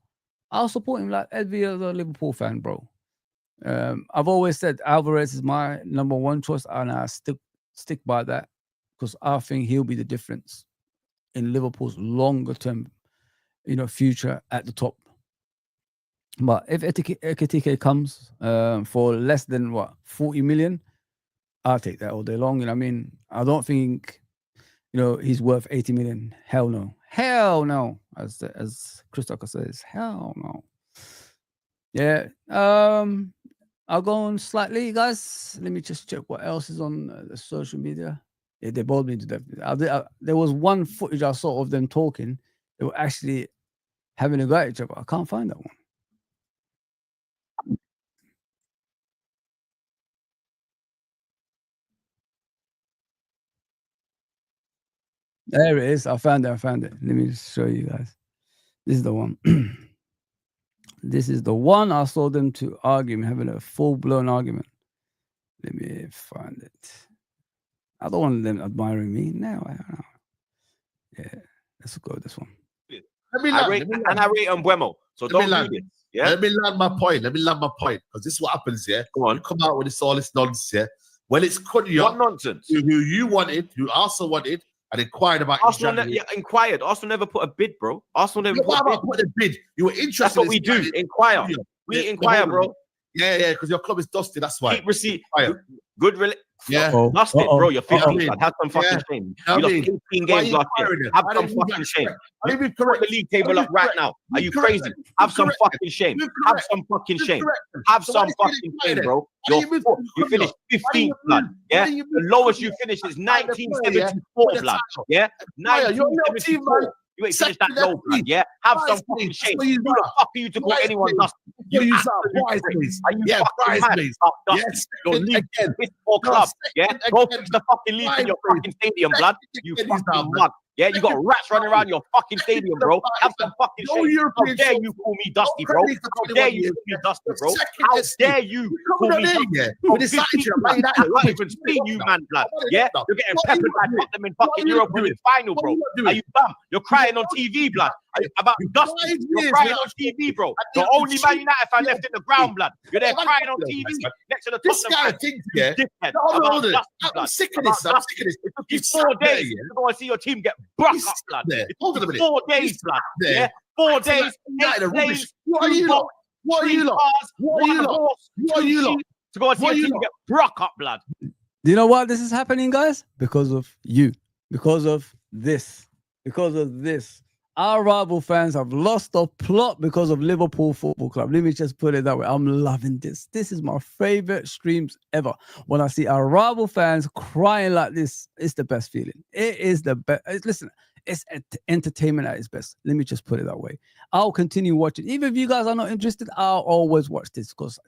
I'll support him like every other Liverpool fan, bro. I've always said Alvarez is my number one choice, and I stick by that because I think he'll be the difference in Liverpool's longer term, future at the top. But if Ekitike comes for less than 40 million, I'll take that all day long. You know what I mean? I don't think he's worth 80 million. Hell no. Hell no. As Chris Tucker says, hell no. Yeah. I'll go on slightly, guys. Let me just check what else is on the social media. Yeah, they bored me to death. There was one footage I saw of them talking. They were actually having a go at each other. I can't find that one. There it is. I found it. Let me just show you guys. This is the one. This is the one I saw them to argue, having a full-blown argument. Let me find it. I don't want them admiring me. No, I don't know. Yeah, let's go with this one. I rate Mbuemo. So don't do this. Yeah. Let me land my point. Because this is what happens, yeah? Go on. Come out with all this nonsense, yeah? When it's Cunha, what nonsense? Who you wanted, who also wanted, and inquired about Arsenal. Inquired. Arsenal never put a bid, bro. Arsenal never put a bid. You were interested. That's what we do. Inquire. We inquire, bro. Yeah, because your club is dusty. That's why. Keep receipt. Good. Yeah. Lost it, bro. You're 15. Have some fucking shame. You lost 18 games last year. Have some fucking shame. Put the league table up right now. Are you crazy? Have some fucking shame. Have some fucking shame. Have some fucking shame, bro. You finished 15th, blood. Yeah. The lowest you finished is 1974, blood. Yeah. 1974. You ain't finished that low, blood, yeah? Have some fucking shame. Who the fuck are you to call anyone dusty? Are you fucking mad? Yes. Your league or club, yeah? Go fix the fucking league in your fucking stadium, blood. You fucking mug. Yeah, you got rats running around your fucking stadium, bro. Have some fucking shame. How dare you call me dusty, bro? How dare you call me dusty, bro? How dare you call me dusty? I can't even see you, man, blood. Yeah, you're getting peppered by Tottenham in fucking European final, bro. Are you dumb? You're crying on TV, blood. About dusty. You're crying on TV, bro. The only Man United fan left in the ground, blood. You're there crying on TV next to the Tottenham fan. I'm sick of this. It took you 4 days to go and see your team get bruck up, blood. It took 4 days, blood. Yeah, 4 days. 8 days. What are you lot? What are you lot? To go and see your team get bruck up, blood. Do you know why this is happening, guys? Because of you. Because of this. Our rival fans have lost the plot because of Liverpool Football Club. Let me just put it that way. I'm loving this. This is my favorite streams ever. When I see our rival fans crying like this, it's the best feeling. It is the best. Listen, it's entertainment at its best. Let me just put it that way. I'll continue watching. Even if you guys are not interested, I'll always watch this because,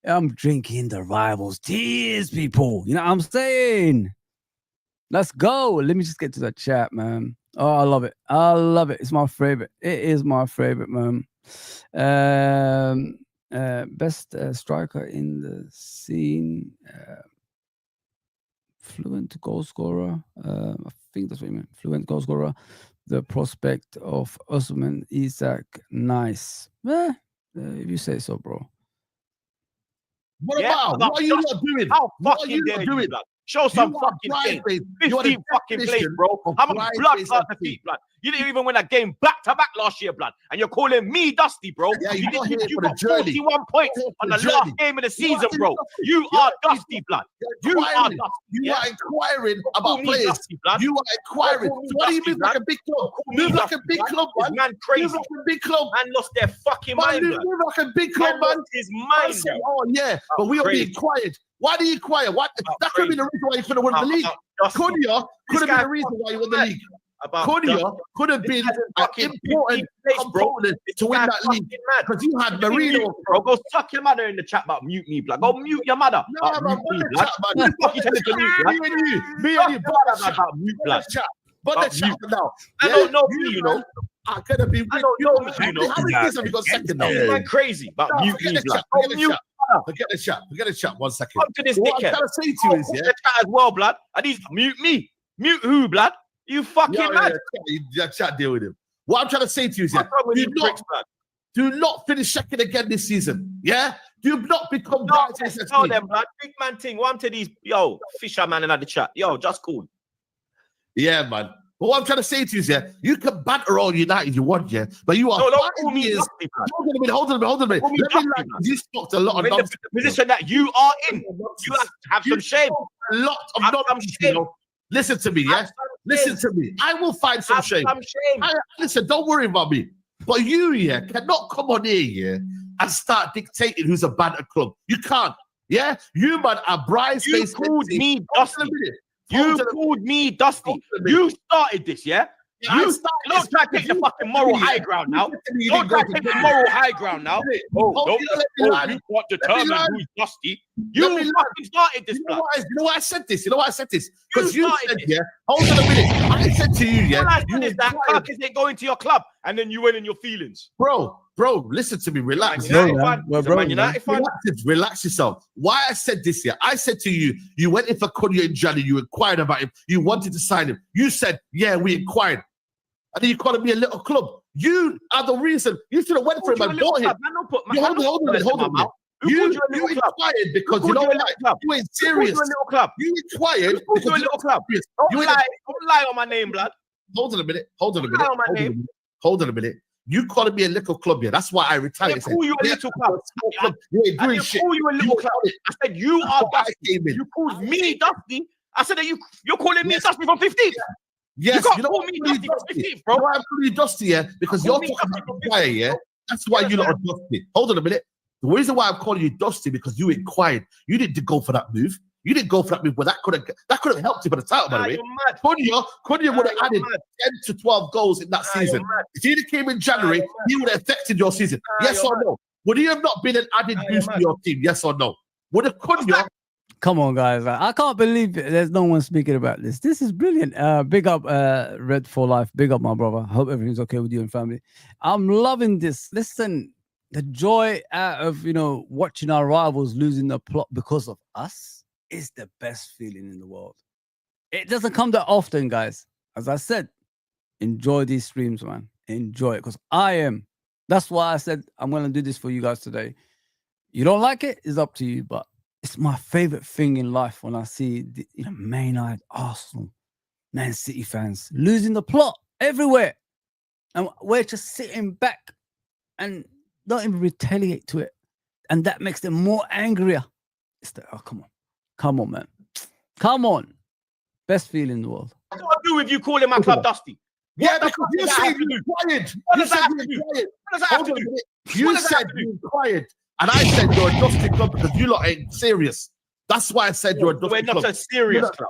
I'm drinking the rivals' tears, people. You know what I'm saying? Let's go. Let me just get to the chat, man. Oh, I love it. It's my favorite. It is my favorite, man. Best striker in the scene. Fluent goal scorer. I think that's what you meant. Fluent goal scorer. The prospect of Osman Isak. Nice. If you say so, bro. What are you not doing? How fucking dare you doing? Show some fucking shame. 15 fucking place, bro. How much blood clot defeat, blood? You didn't even win a game back-to-back last year, blood. And you're calling me dusty, bro. Yeah, you got 41 points on the last game of the season, bro. You are dusty, blood. You are dusty. You are inquiring about players. Dusty, blood. You are inquiring. What do you mean like a big club? Move like a big club, man. Man, crazy. Move like a big club. Man lost their fucking mind, blood. Move like a big club, man. His mind, oh, yeah. But we are being quiet. Why do you inquire? That could be the reason why you couldn't win the league. Cunha could have been the reason why you won the league. Cunha could have been an important component to win that league because you had Marino. Bro, go suck your mother in the chat about mute me, blood. Go mute your mother. No, man, Mute me, what the blood. chat, Who the fuck you telling to mute, blood? Me and you, About mute, blood. but the chat now. I don't know you, you know. I'm gonna be. I don't know you, you know. How many years have you got second now? You're crazy about mute me, blood. Forget the chat. Forget the chat. 1 second. Come to this What dickhead. I'm trying to say to you is, The chat as well, blood. And he's mute me. Mute who, blood? You fucking mad. Yeah, chat deal with him. What I'm trying to say to you is, What's wrong with you pricks, blood? do not finish second again this season. Yeah, do not become No, bad. tell them, blood. Big man thing. One to these, yo, fisherman in the chat. Yo, just cool. Yeah, man. But what I'm trying to say to you is, yeah, you can banter all United you want, yeah, but you are No, don't 5 call me years. dusty, blood. Hold on a minute. Call me Let me dusty, like, man. you spoke a lot of In the nonsense. position that you are in, you have some shame. A lot of Have some nonsense. shame. You know? Listen to me, yeah. Have some Listen shame. to me. I will find some Have shame. some shame. Listen, don't worry about me. But you, yeah, cannot come on here, yeah, and start dictating who's a banter club. You can't. Yeah, you man are Bryce. You called me dusty. You called me dusty. You started this, yeah? You don't try to take the fucking moral high ground now. Don't try to take the moral high ground now. Oh, you can't determine who's dusty. You fucking started this, blood. You know why I said this? Because you said, yeah, hold on a minute. I said to you, yeah, All I said is that Kerkez ain't going to your club, and then you went in your feelings. bro, listen to me, relax. Relax yourself. Why I said this here? I said to you, you went in for Cunha in January, you inquired about him, you wanted to sign him. You said, yeah, we inquired. And then you called me a little club. You are the reason. You should have went for him and bought him. Hold on. You inquired because you know what? You ain't serious. You inquired because you're a little club. Don't lie on my name, blood. Hold on a minute. You calling me a little club here. That's why I retired. Call you a little club. You ain't doing shit. Call you a little club. I said you are dusty. You called me dusty. I said that you're calling me dusty from 15th. Yes, you call me dusty from 15th, bro. I'm calling you dusty, yeah, because you're talking about fire, yeah. That's why you lot are dusty. Hold on a minute. The reason why I'm calling you dusty because you inquired. You didn't go for that move. You didn't go for that move, but that could have helped you for the title, by the way. Cunha would have added 10 to 12 goals in that season. If he came in January, he would have affected your season. Yes or no? Would he have not been an added boost to your team? Yes or no? Would have Cunha? Come on, guys. I can't believe there's no one speaking about this. This is brilliant. Big up Red for Life. Big up, my brother. Hope everything's okay with you and family. I'm loving this. Listen, the joy out of, watching our rivals losing the plot because of us is the best feeling in the world. It doesn't come that often, guys. As I said, enjoy these streams, man. Enjoy it, because I am. That's why I said I'm going to do this for you guys today. You don't like it, it's up to you, but it's my favorite thing in life when I see the Man United, Arsenal, Man City fans losing the plot everywhere. And we're just sitting back and don't even retaliate to it. And that makes them more angrier. Come on, man. Come on. Best feeling in the world. What do I do with you calling my club dusty? Yeah, because you said you inquired. You said you inquired. What does that have to do? You said you inquired. And I said you're a dusty club because you lot ain't serious. That's why I said you're a dusty club. We're not a serious club.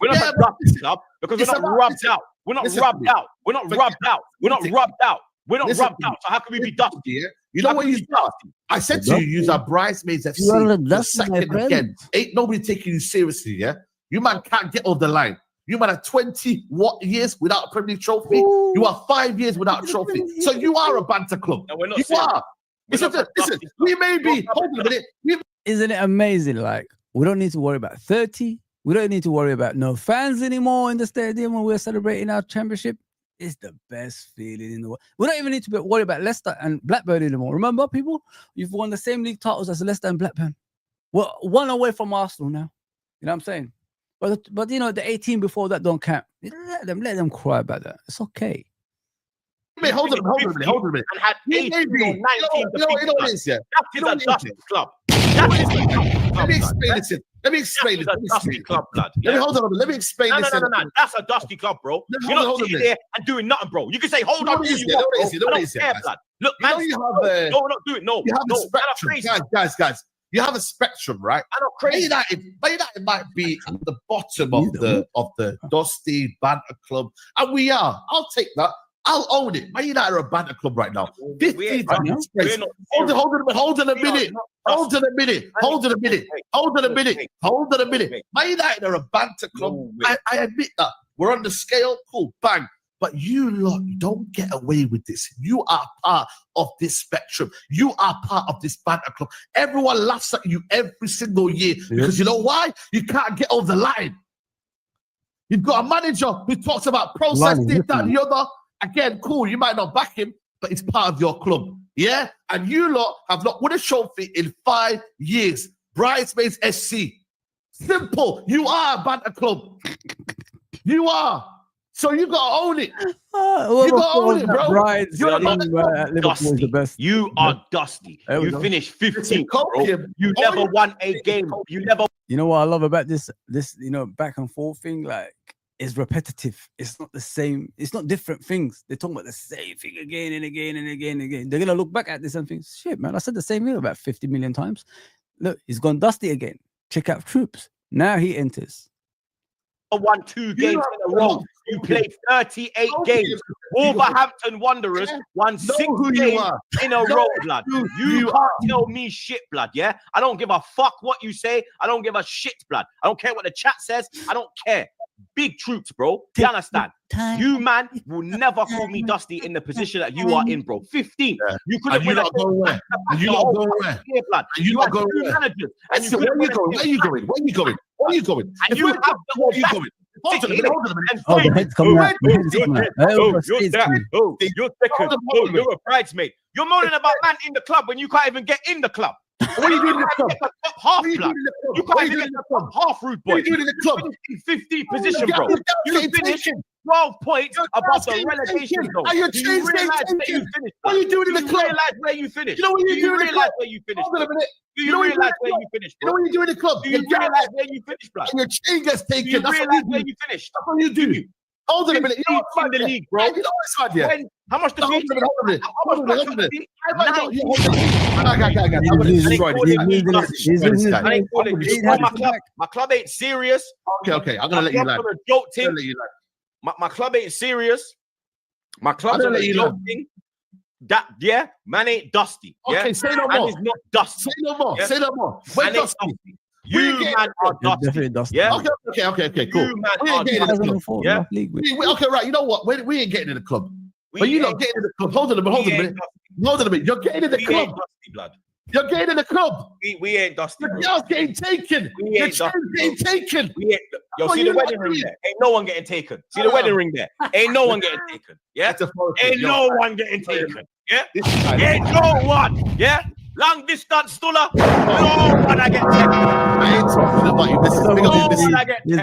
We're not a dusty club because we're not rubbed out. We're not rubbed out. We're not rubbed out. We're not rubbed out. We're not rubbed out. So how can we be dusty? You know what you dusty? I said to you, use our bridesmaids FC the second again. Ain't nobody taking you seriously, yeah? You man can't get off the line. You man are 20 years without a Premier League trophy. Ooh. You are 5 years without a trophy. So you are a banter club. No, we're not. You are. Listen, we may be. Hold on a minute. Isn't it amazing? Like, we don't need to worry about 30. We don't need to worry about no fans anymore in the stadium when we're celebrating our championship. It's the best feeling in the world. We don't even need to worry about Leicester and Blackburn anymore. Remember, people? You've won the same league titles as Leicester and Blackburn. We're one away from Arsenal now. You know what I'm saying? But the 18 before that don't count. Let them cry about that. It's okay. Wait, hold on a minute. And had 18 or 19 That is a dusty club. That is a dusty club. Let me explain this. Let me explain That's a dusty club, blood. Hold on. Let me explain this. No. That's a dusty club, bro. You're not sitting there and doing nothing, bro. You can say, hold on. I don't care, blood. Look, man. No, we're not doing it. No. You have the spectrum. Guys. you have a spectrum, right? I know crazy. Man United might be at the bottom of the dusty banter club, and we are. I'll take that. I'll own it. Man United are a banter club right now. 15th. Hold on a minute. Man United are a banter club. I admit that. We're on the scale. Cool. Bang. But you lot don't get away with this. You are part of this spectrum. You are part of this banter club. Everyone laughs at you every single year because you know why? You can't get over the line. You've got a manager who talks about process, this, that, and the other. Again, cool. You might not back him, but it's part of your club. Yeah? And you lot have not won a trophy in 5 years. Bridesmaids SC. Simple. You are a banter club. You are. So you got to own it. You got to own it, bro. Liverpool is the best. You are dusty. You finished 15th, bro. You never won a game. You never. You know what I love about this, back and forth thing? Like, it's repetitive. It's not the same. It's not different things. They're talking about the same thing again and again and again and again. They're going to look back at this and think, shit, man, I said the same thing about 50 million times. Look, he's gone dusty again. Check out Troops. Now he enters. Won 2 games in a row. You played 38 games. Wolverhampton Wanderers won 6 games in a row, blood. You can't tell me shit, blood, yeah? I don't give a fuck what you say. I don't give a shit, blood. I don't care what the chat says. I don't care. Big Troops, bro. You understand? You, man, will never call me dusty in the position that you are in, bro. 15. You couldn't win a game. You not going where? You not going where? Where are you going? Where are you going? And you have the going? Hold on a minute. Oh, the head's coming out. You're second. You're a bridesmaid. You're moaning about man in the club when you can't even get in the club. What are you doing in the club? Half, blood. You can't even get the top half, rude boy. What are you doing in the club? 15th position, bro. You finished 12 points above the relegation zone. Are you What are you doing in the club? You realize where you finished. You know what you're doing in the club? Where you finished. Hold on a minute. Do you realize where you finished, bro? You know what you're doing in the club? Do you realize where you finished, bro? Your chain gets taken. Do you realize where you finished? That's what you do. Hold on a minute. You know what's in the league, bro? You know what's mad, yeah? How much the fee? Hold on a minute. My club ain't serious. Okay. I'm gonna let you land. My club ain't serious. My club's on a joke thing. Man ain't dusty. Okay, say no more. Man is not dusty. Say no more. When dusty? You man are dusty. Yeah. Okay, cool. You man are dusty. Yeah. Okay, right. You know what? We ain't getting in the club. But you're not getting in the club. Hold on a minute. You're getting in the club. You're getting in the club. We ain't dusty. The girl's getting taken. Your chain's getting taken. Yo, see the wedding ring there? Ain't no one getting taken. See the wedding ring there? Ain't no one getting taken. Yeah? Ain't no one getting taken. Yeah? Ain't no one. Yeah? Long distance Stuller. No one I get taken. I ain't talking about you. This is big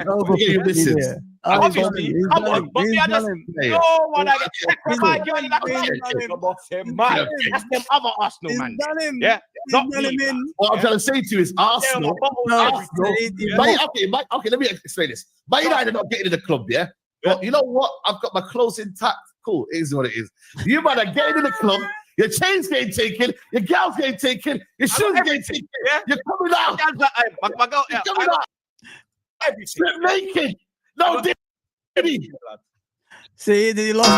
up your missus. Obviously, come on, but me, I just no one I get taken by girl in that. That's them other Arsenal, man. Yeah? Not me. What I'm trying to say to you is Arsenal. Okay, let me explain this. Man United are not getting in the club, yeah? But you know what? I've got my clothes intact. Cool, it is what it is. You man are getting in the club. Your chain's getting taken. Your gal's getting taken. Your shoes getting taken. Yeah? You're coming out. My girl, you're coming out. Strip naked. No, see, you lost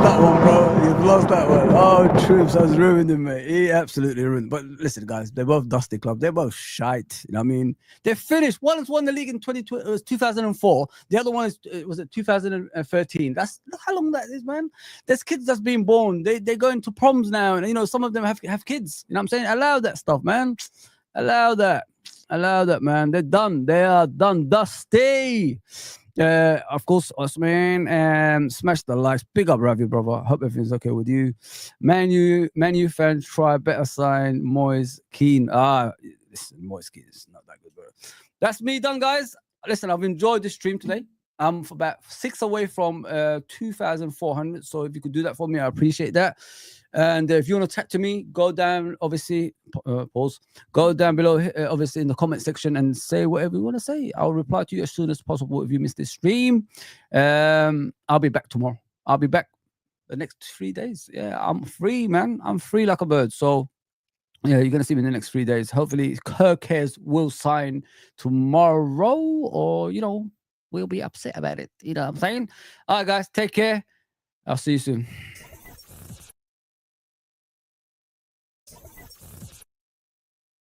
that one, bro. You've lost that one. Oh, Troops has ruined him, mate. He absolutely ruined. But listen, guys, they're both dusty club. They're both shite. You know what I mean? They finished. One has won the league in 2004. The other one was 2013. That's look how long that is, man. There's kids that's being born. They go into proms now, and some of them have kids. You know what I'm saying? Allow that stuff, man. Allow that, man. They're done. They are done. Dusty. Of course, Osman, smash the likes. Big up, Ravi, brother. Hope everything's okay with you. Man U fans try better sign. Moyes Keane. Listen, Moyes Keane is not that good, bro. That's me done, guys. Listen, I've enjoyed this stream today. I'm for about 6 away from 2,400. So if you could do that for me, I appreciate that. And if you want to chat to me, go down, obviously, pause. Go down below, obviously, in the comment section and say whatever you want to say. I'll reply to you as soon as possible if you missed this stream. I'll be back tomorrow. I'll be back the next 3 days. Yeah, I'm free, man. I'm free like a bird. So Yeah, you're gonna see him in the next 3 days. Hopefully, Kerkez will sign tomorrow, or we'll be upset about it. You know what I'm saying? All right, guys, take care. I'll see you soon.